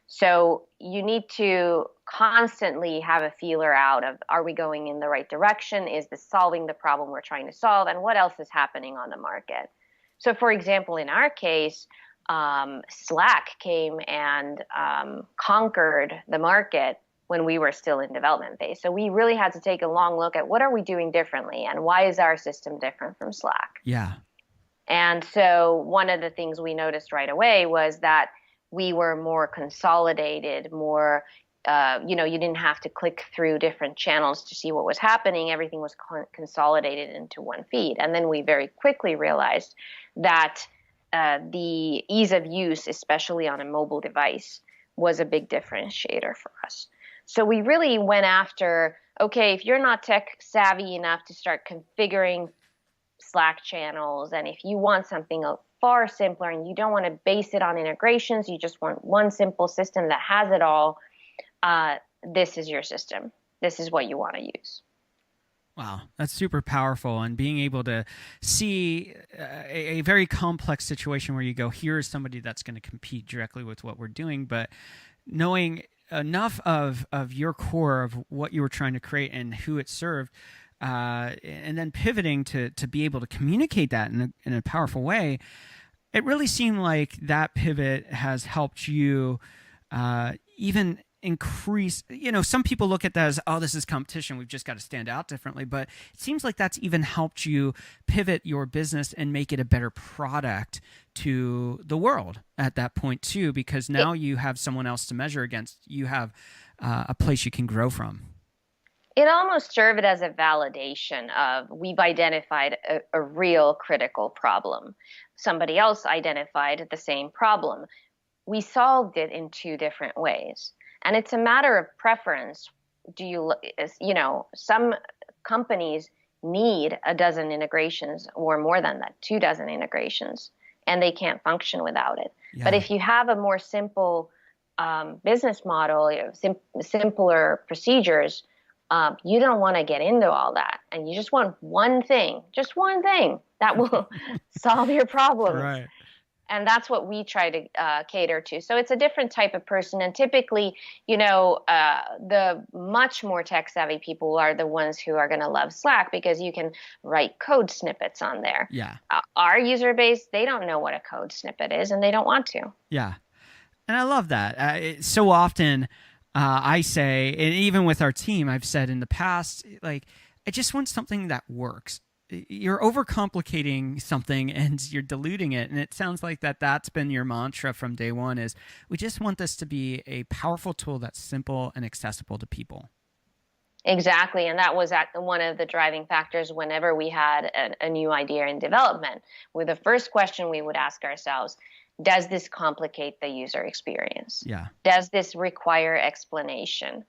So you need to constantly have a feeler out of, are we going in the right direction? Is this solving the problem we're trying to solve? And what else is happening on the market? So for example, in our case, Slack came and conquered the market when we were still in development phase. So we really had to take a long look at what are we doing differently, and why is our system different from Slack? Yeah. And so one of the things we noticed right away was that we were more consolidated, more, you didn't have to click through different channels to see what was happening. Everything was consolidated into one feed. And then we very quickly realized that the ease of use, especially on a mobile device, was a big differentiator for us. So we really went after, okay, if you're not tech savvy enough to start configuring Slack channels, and if you want something far simpler and you don't want to base it on integrations, you just want one simple system that has it all, this is your system. This is what you want to use. Wow, that's super powerful. And being able to see a very complex situation where you go, here's somebody that's going to compete directly with what we're doing, but knowing enough of your core of what you were trying to create and who it served, and then pivoting to be able to communicate that in a powerful way, it really seemed like that pivot has helped you even increase, some people look at that as, oh, this is competition, we've just got to stand out differently, but it seems like that's even helped you pivot your business and make it a better product to the world at that point too, because now you have someone else to measure against. You have a place you can grow from. It almost served as a validation of, we've identified a real critical problem. Somebody else identified the same problem. We solved it in two different ways. And it's a matter of preference. Some companies need a dozen integrations or more than that, 24 integrations, and they can't function without it. Yeah. But if you have a more simple business model, simpler procedures, you don't want to get into all that. And you just want one thing that will solve your problem. Right. And that's what we try to cater to. So it's a different type of person. And typically, the much more tech-savvy people are the ones who are going to love Slack, because you can write code snippets on there. Yeah. Our user base, they don't know what a code snippet is, and they don't want to. Yeah. And I love that. So often I say, and even with our team, I've said in the past, like, I just want something that works. You're overcomplicating something and you're diluting it. And it sounds like that's been your mantra from day one, is we just want this to be a powerful tool that's simple and accessible to people. Exactly. And that was one of the driving factors whenever we had a new idea in development. With the first question we would ask ourselves, does this complicate the user experience? Yeah. Does this require explanation?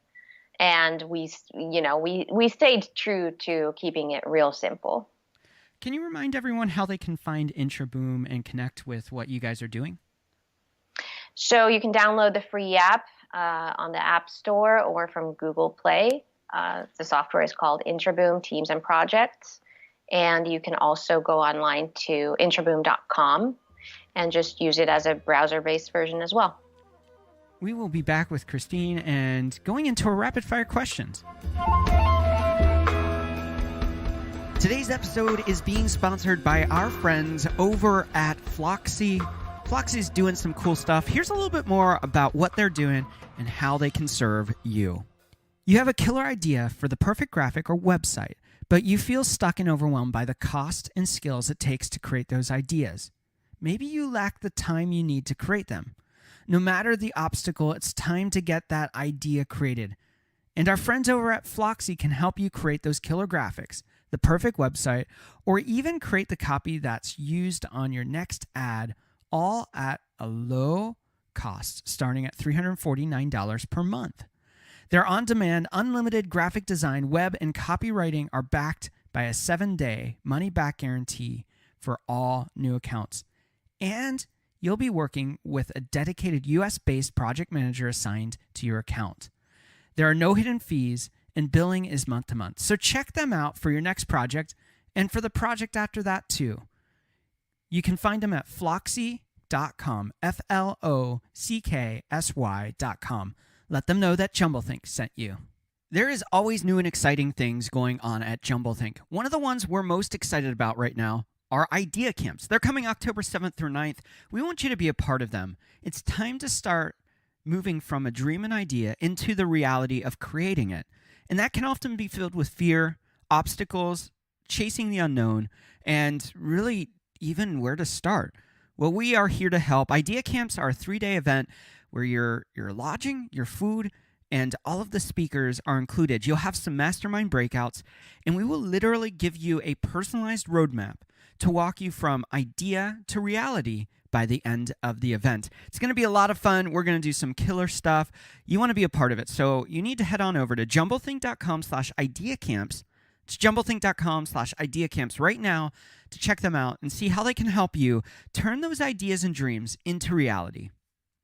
And we stayed true to keeping it real simple. Can you remind everyone how they can find IntraBoom and connect with what you guys are doing? So you can download the free app on the App Store or from Google Play. The software is called IntraBoom Teams and Projects. And you can also go online to intraboom.com and just use it as a browser-based version as well. We will be back with Christine and going into our rapid-fire questions. Today's episode is being sponsored by our friends over at Flocksy. Flocksy's doing some cool stuff. Here's a little bit more about what they're doing and how they can serve you. You have a killer idea for the perfect graphic or website, but you feel stuck and overwhelmed by the cost and skills it takes to create those ideas. Maybe you lack the time you need to create them. No matter the obstacle, it's time to get that idea created. And our friends over at Flocksy can help you create those killer graphics, the perfect website, or even create the copy that's used on your next ad, all at a low cost, starting at $349 per month. Their on-demand, unlimited graphic design, web, and copywriting are backed by a 7-day money-back guarantee for all new accounts. And you'll be working with a dedicated US-based project manager assigned to your account. There are no hidden fees, and billing is month to month. So check them out for your next project and for the project after that too. You can find them at flocksy.com, FLOCKSY.com. Let them know that Jumblethink sent you. There is always new and exciting things going on at Jumblethink. One of the ones we're most excited about right now are idea camps. They're coming October 7th through 9th. We want you to be a part of them. It's time to start moving from a dream and idea into the reality of creating it. And that can often be filled with fear, obstacles, chasing the unknown, and really even where to start. Well, we are here to help. Idea camps are a 3-day event where your lodging, your food, and all of the speakers are included. You'll have some mastermind breakouts, and we will literally give you a personalized roadmap to walk you from idea to reality by the end of the event. It's going to be a lot of fun. We're going to do some killer stuff. You want to be a part of it. So you need to head on over to jumblethink.com/ideacamps. It's jumblethink.com/ideacamps right now to check them out and see how they can help you turn those ideas and dreams into reality.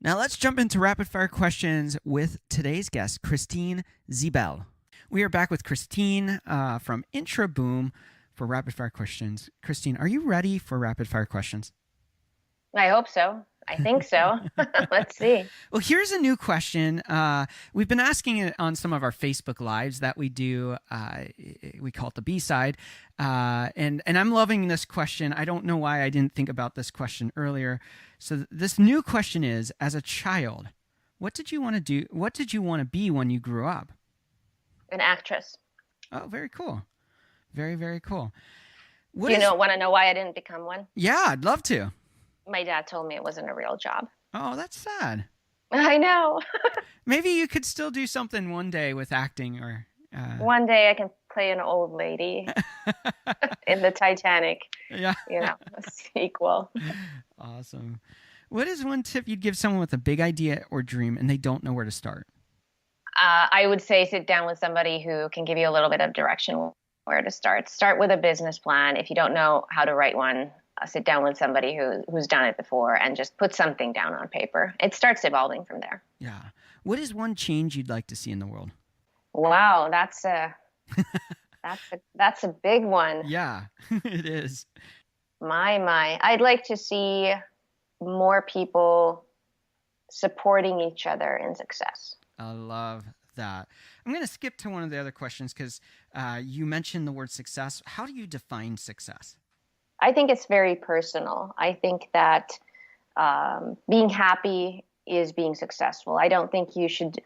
Now let's jump into rapid fire questions with today's guest, Christine Ziebell. We are back with Christine from IntraBoom for rapid fire questions. Christine, are you ready for rapid fire questions? I hope so. I think so. Let's see. Well, here's a new question. We've been asking it on some of our Facebook Lives that we do. We call it the B-side. And I'm loving this question. I don't know why I didn't think about this question earlier. So this new question is, as a child, What did you want to do? What did you want to be when you grew up? An actress. Oh, very cool. Very, very cool. Do you want to know why I didn't become one? Yeah, I'd love to. My dad told me it wasn't a real job. Oh, that's sad. I know. Maybe you could still do something one day with acting, or one day I can play an old lady in the Titanic. Yeah. Sequel. Awesome. What is one tip you'd give someone with a big idea or dream and they don't know where to start? I would say sit down with somebody who can give you a little bit of direction where to start. Start with a business plan. If you don't know how to write one, sit down with somebody who's done it before and just put something down on paper. It starts evolving from there. Yeah. What is one change you'd like to see in the world? Wow, that's a big one. Yeah, it is. My. I'd like to see more people supporting each other in success. I love that. I'm going to skip to one of the other questions because you mentioned the word success. How do you define success? I think it's very personal. I think that being happy is being successful. I don't think you should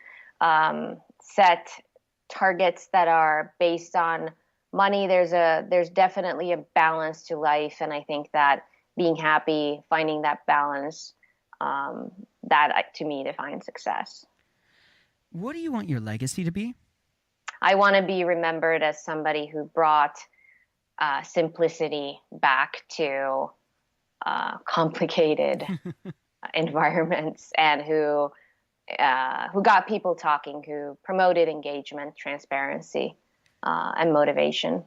set targets that are based on money. There's definitely a balance to life, and I think that being happy, finding that balance, that to me defines success. What do you want your legacy to be? I want to be remembered as somebody who brought simplicity back to complicated environments, and who got people talking, who promoted engagement, transparency, and motivation.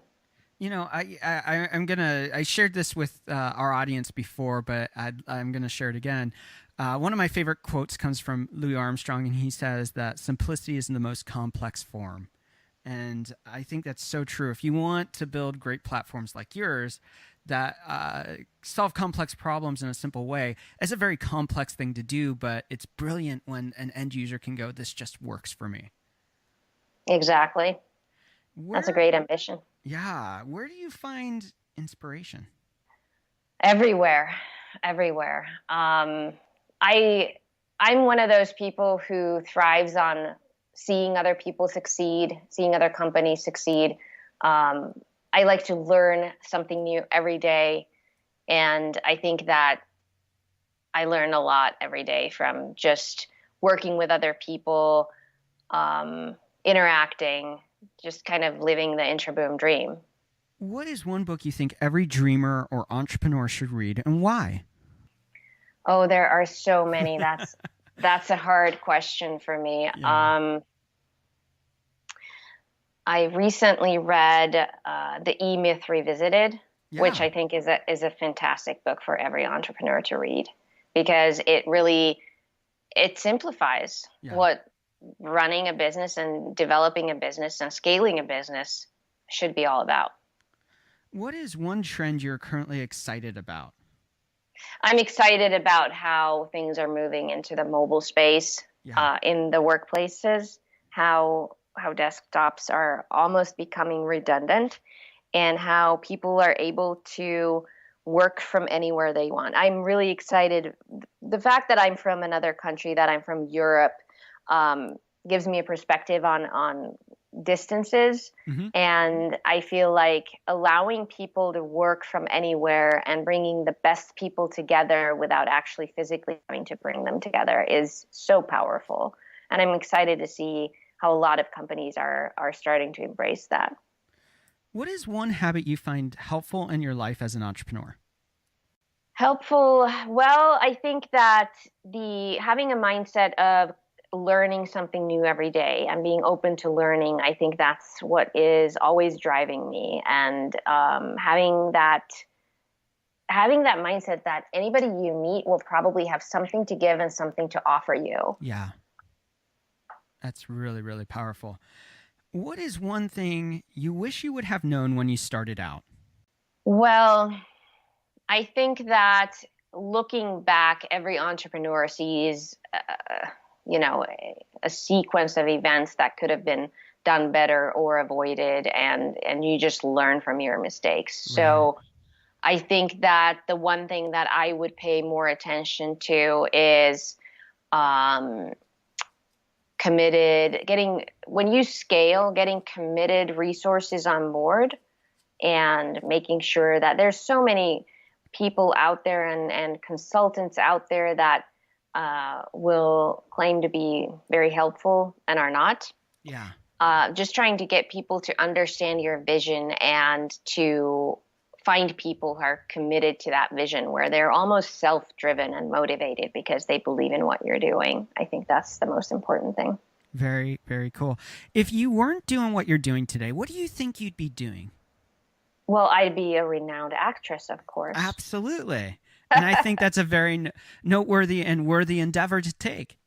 I shared this with our audience before, but I'm going to share it again. One of my favorite quotes comes from Louis Armstrong, and he says that simplicity is in the most complex form. And I think that's so true. If you want to build great platforms like yours that solve complex problems in a simple way, it's a very complex thing to do, but it's brilliant when an end user can go, this just works for me. Exactly. That's a great ambition. Yeah. Where do you find inspiration? Everywhere. I'm one of those people who thrives on seeing other people succeed, seeing other companies succeed. I like to learn something new every day. And I think that I learn a lot every day from just working with other people, interacting, just kind of living the Intraboom dream. What is one book you think every dreamer or entrepreneur should read, and why? Oh, there are so many. That's a hard question for me. Yeah. I recently read The E-Myth Revisited, which I think is a fantastic book for every entrepreneur to read, because it simplifies what running a business and developing a business and scaling a business should be all about. What is one trend you're currently excited about? I'm excited about how things are moving into the mobile space in the workplaces, how desktops are almost becoming redundant, and how people are able to work from anywhere they want. I'm really excited. The fact that I'm from another country, that I'm from Europe, gives me a perspective on distances. Mm-hmm. And I feel like allowing people to work from anywhere and bringing the best people together without actually physically having to bring them together is so powerful. And I'm excited to see how a lot of companies are starting to embrace that. What is one habit you find helpful in your life as an entrepreneur? Helpful? Well, I think that having a mindset of learning something new every day and being open to learning, I think that's what is always driving me. And having that mindset that anybody you meet will probably have something to give and something to offer you. Yeah. That's really, really powerful. What is one thing you wish you would have known when you started out? Well, I think that looking back, every entrepreneur sees, a sequence of events that could have been done better or avoided, and you just learn from your mistakes. Right. So I think that the one thing that I would pay more attention to is committed, when you scale, getting committed resources on board and making sure that there's so many people out there and consultants out there that will claim to be very helpful and are not. Yeah. Just trying to get people to understand your vision and to find people who are committed to that vision, where they're almost self-driven and motivated because they believe in what you're doing. I think that's the most important thing. Very, very cool. If you weren't doing what you're doing today, what do you think you'd be doing? Well, I'd be a renowned actress, of course. Absolutely. And I think that's a very noteworthy and worthy endeavor to take.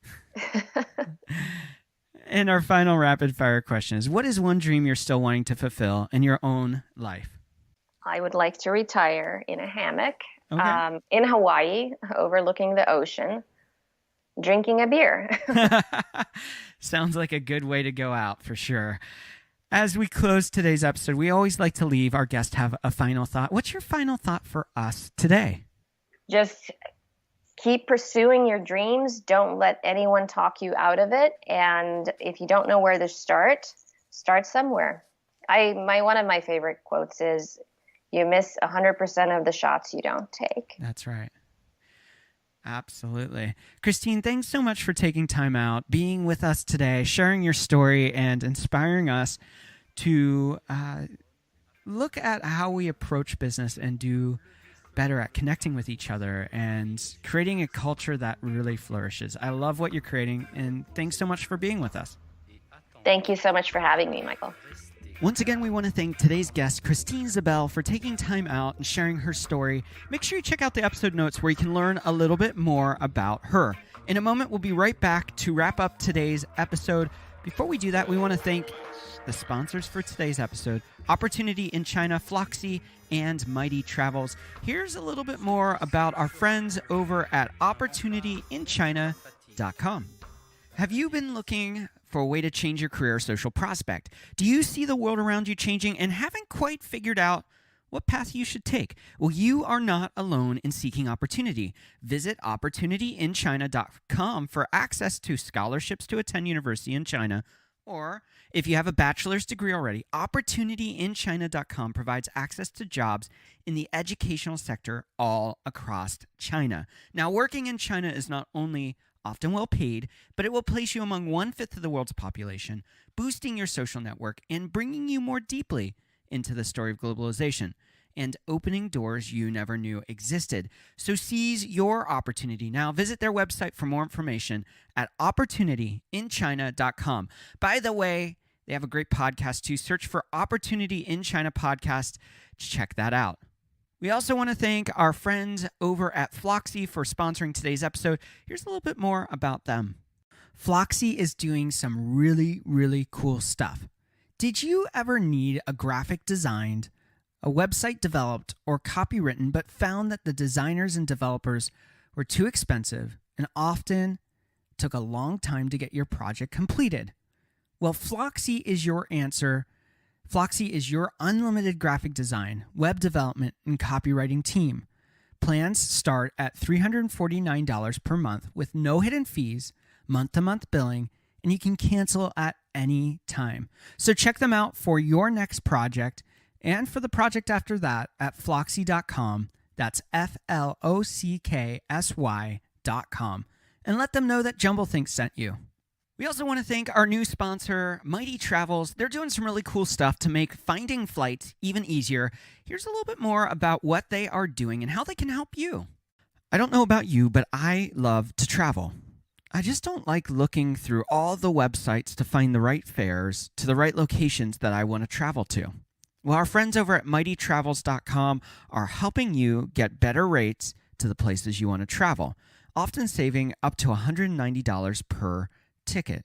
And our final rapid fire question is, what is one dream you're still wanting to fulfill in your own life? I would like to retire in a hammock Okay. in Hawaii, overlooking the ocean, drinking a beer. Sounds like a good way to go out for sure. As we close today's episode, we always like to leave our guest have a final thought. What's your final thought for us today? Just keep pursuing your dreams. Don't let anyone talk you out of it. And if you don't know where to start somewhere. One of my favorite quotes is, you miss 100% of the shots you don't take. That's right. Absolutely. Christine, thanks so much for taking time out, being with us today, sharing your story, and inspiring us to look at how we approach business and do better at connecting with each other and creating a culture that really flourishes. I love what you're creating, and thanks so much for being with us. Thank you so much for having me, Michael. Once again, we want to thank today's guest, Christine Ziebell, for taking time out and sharing her story. Make sure you check out the episode notes where you can learn a little bit more about her. In a moment, we'll be right back to wrap up today's episode. Before we do that, we want to thank the sponsors for today's episode, Opportunity in China, Floxy, and Mighty Travels. Here's a little bit more about our friends over at OpportunityInChina.com. Have you been looking for a way to change your career or social prospect? Do you see the world around you changing and haven't quite figured out what path you should take? Well, you are not alone in seeking opportunity. Visit OpportunityInChina.com for access to scholarships to attend university in China. Or if you have a bachelor's degree already, OpportunityInChina.com provides access to jobs in the educational sector all across China. Now, working in China is not only often well paid, but it will place you among 1/5 of the world's population, boosting your social network and bringing you more deeply into the story of globalization and opening doors you never knew existed. So seize your opportunity now. Visit their website for more information at OpportunityInChina.com. By the way, they have a great podcast too. Search for Opportunity in China Podcast. Check that out. We also want to thank our friends over at Floxy for sponsoring today's episode. Here's a little bit more about them. Floxy is doing some really, really cool stuff. Did you ever need a graphic designed, a website developed, or copywritten, but found that the designers and developers were too expensive and often took a long time to get your project completed? Well, Floxy is your answer. Floxy is your unlimited graphic design, web development, and copywriting team. Plans start at $349 per month with no hidden fees, month-to-month billing, and you can cancel at any time. So check them out for your next project and for the project after that at Floxy.com. That's FLOCKSY.com. And let them know that Jumblethink sent you. We also want to thank our new sponsor, Mighty Travels. They're doing some really cool stuff to make finding flights even easier. Here's a little bit more about what they are doing and how they can help you. I don't know about you, but I love to travel. I just don't like looking through all the websites to find the right fares to the right locations that I want to travel to. Well, our friends over at MightyTravels.com are helping you get better rates to the places you want to travel, often saving up to $190 per ticket.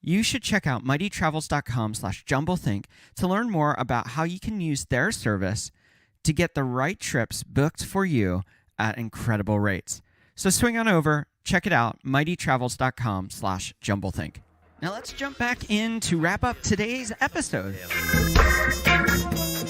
You should check out MightyTravels.com/jumblethink to learn more about how you can use their service to get the right trips booked for you at incredible rates. So swing on over, check it out, MightyTravels.com/jumblethink. Now let's jump back in to wrap up today's episode.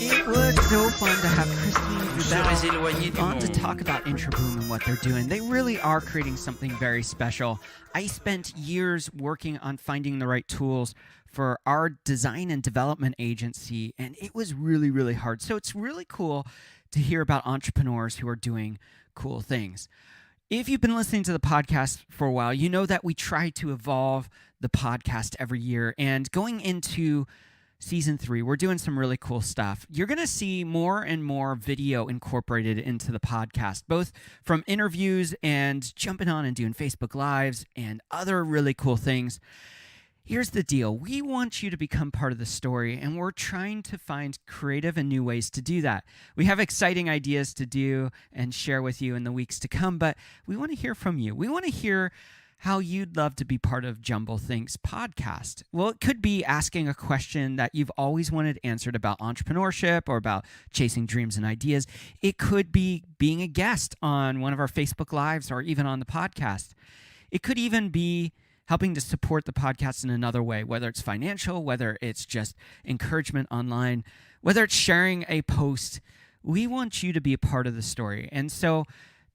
It Well, it's so fun to have Christine Vous serez éloigné du on to monde. talk about Intraboom and what they're doing. They really are creating something very special. I spent years working on finding the right tools for our design and development agency, and it was really, really hard. So it's really cool to hear about entrepreneurs who are doing cool things. If you've been listening to the podcast for a while, you know that we try to evolve the podcast every year. And going into Season 3, we're doing some really cool stuff. You're going to see more and more video incorporated into the podcast, both from interviews and jumping on and doing Facebook Lives and other really cool things. Here's the deal. We want you to become part of the story, and we're trying to find creative and new ways to do that. We have exciting ideas to do and share with you in the weeks to come, but we want to hear from you. We want to hear how you'd love to be part of Jumble Think's podcast. Well, it could be asking a question that you've always wanted answered about entrepreneurship or about chasing dreams and ideas. It could be being a guest on one of our Facebook Lives or even on the podcast. It could even be helping to support the podcast in another way, whether it's financial, whether it's just encouragement online, whether it's sharing a post. We want you to be a part of the story. And so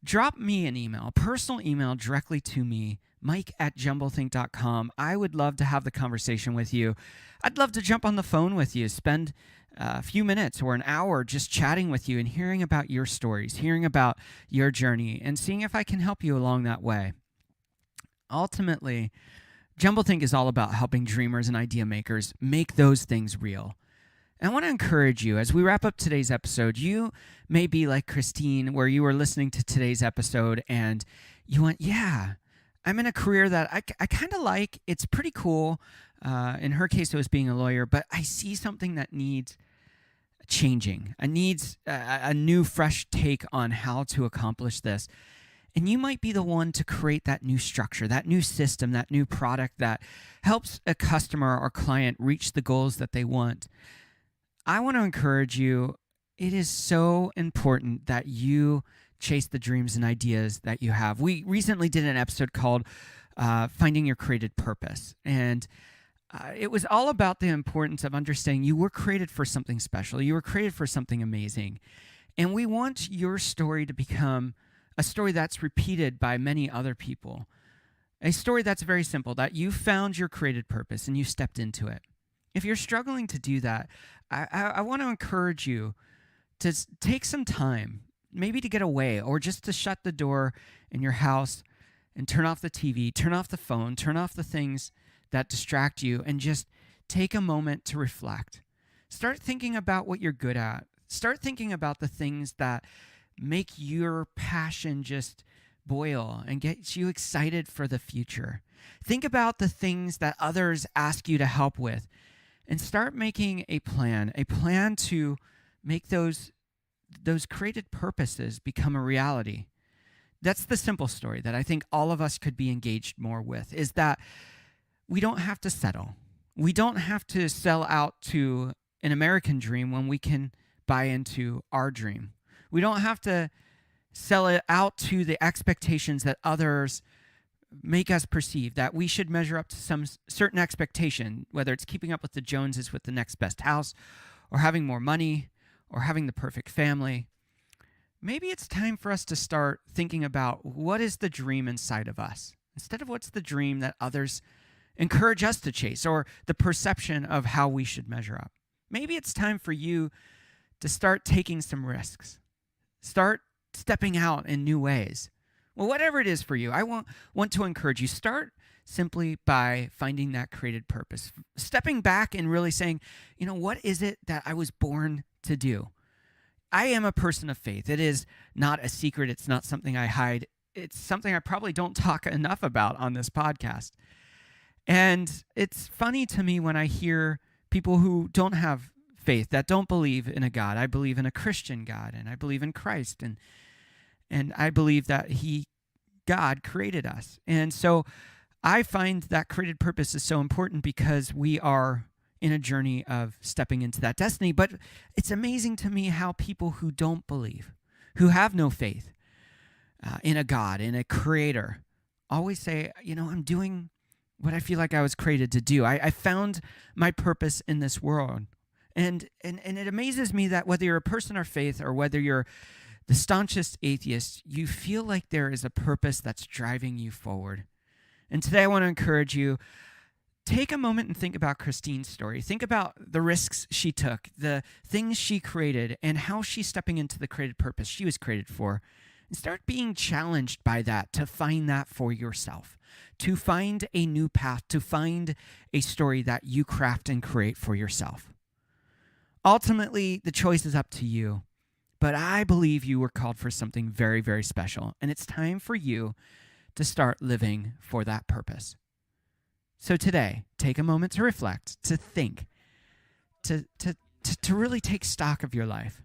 drop me an email, a personal email directly to me, mike@jumblethink.com. I would love to have the conversation with you. I'd love to jump on the phone with you, spend a few minutes or an hour just chatting with you and hearing about your stories, hearing about your journey, and seeing if I can help you along that way. Ultimately, Jumblethink is all about helping dreamers and idea makers make those things real. And I want to encourage you, as we wrap up today's episode, you may be like Christine, where you were listening to today's episode and you went, yeah, I'm in a career that I kind of like. It's pretty cool. In her case, it was being a lawyer, but I see something that needs changing. It needs a new, fresh take on how to accomplish this. And you might be the one to create that new structure, that new system, that new product that helps a customer or client reach the goals that they want. I want to encourage you. It is so important that you chase the dreams and ideas that you have. We recently did an episode called Finding Your Created Purpose. And it was all about the importance of understanding you were created for something special. You were created for something amazing. And we want your story to become a story that's repeated by many other people. A story that's very simple, that you found your created purpose and you stepped into it. If you're struggling to do that, I want to encourage you to take some time, maybe to get away or just to shut the door in your house and turn off the TV, turn off the phone, turn off the things that distract you, and just take a moment to reflect. Start thinking about what you're good at. Start thinking about the things that make your passion just boil and get you excited for the future. Think about the things that others ask you to help with and start making a plan to make those created purposes become a reality. That's the simple story that I think all of us could be engaged more with, is that we don't have to settle. We don't have to sell out to an American dream when we can buy into our dream. We don't have to sell it out to the expectations that others make us perceive, that we should measure up to some certain expectation, whether it's keeping up with the Joneses with the next best house, or having more money, or having the perfect family. Maybe it's time for us to start thinking about what is the dream inside of us, instead of what's the dream that others encourage us to chase, or the perception of how we should measure up. Maybe it's time for you to start taking some risks. Start stepping out in new ways. Well, whatever it is for you, I want to encourage you. Start simply by finding that created purpose. Stepping back and really saying, what is it that I was born to do? I am a person of faith. It is not a secret. It's not something I hide. It's something I probably don't talk enough about on this podcast. And it's funny to me when I hear people who don't have faith, that don't believe in a God. I believe in a Christian God, and I believe in Christ, and I believe that God created us. And so I find that created purpose is so important because we are in a journey of stepping into that destiny. But it's amazing to me how people who don't believe, who have no faith in a God, in a creator, always say, I'm doing what I feel like I was created to do. I found my purpose in this world. And it amazes me that whether you're a person of faith or whether you're the staunchest atheist, you feel like there is a purpose that's driving you forward. And today I want to encourage you, take a moment and think about Christine's story. Think about the risks she took, the things she created, and how she's stepping into the created purpose she was created for. And start being challenged by that to find that for yourself, to find a new path, to find a story that you craft and create for yourself. Ultimately, the choice is up to you, but I believe you were called for something very, very special, and it's time for you to start living for that purpose. So today, take a moment to reflect, to think, to really take stock of your life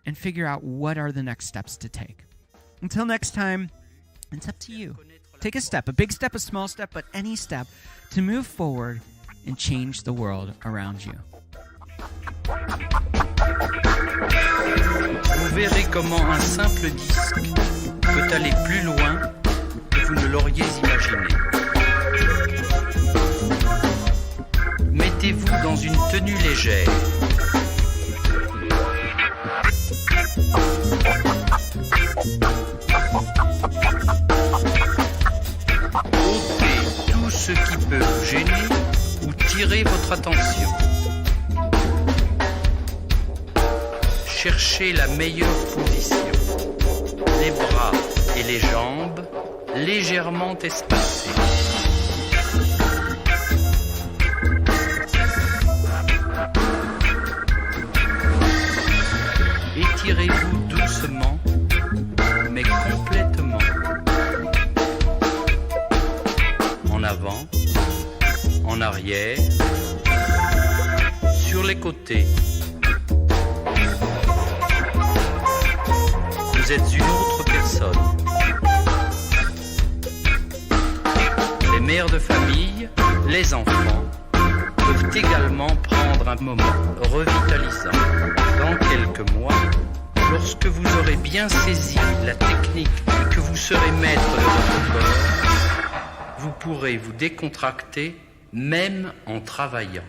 and figure out what are the next steps to take. Until next time, it's up to you. Take a step, a big step, a small step, but any step to move forward and change the world around you. Vous verrez comment un simple disque peut aller plus loin que vous ne l'auriez imaginé. Mettez-vous dans une tenue légère. Ôtez tout ce qui peut vous gêner ou tirer votre attention. Cherchez la meilleure position. Les bras et les jambes légèrement espacés. Étirez-vous doucement, mais complètement. En avant, en arrière, sur les côtés. Vous êtes une autre personne. Les mères de famille, les enfants, peuvent également prendre un moment revitalisant. Dans quelques mois, lorsque vous aurez bien saisi la technique et que vous serez maître de votre corps, vous pourrez vous décontracter même en travaillant.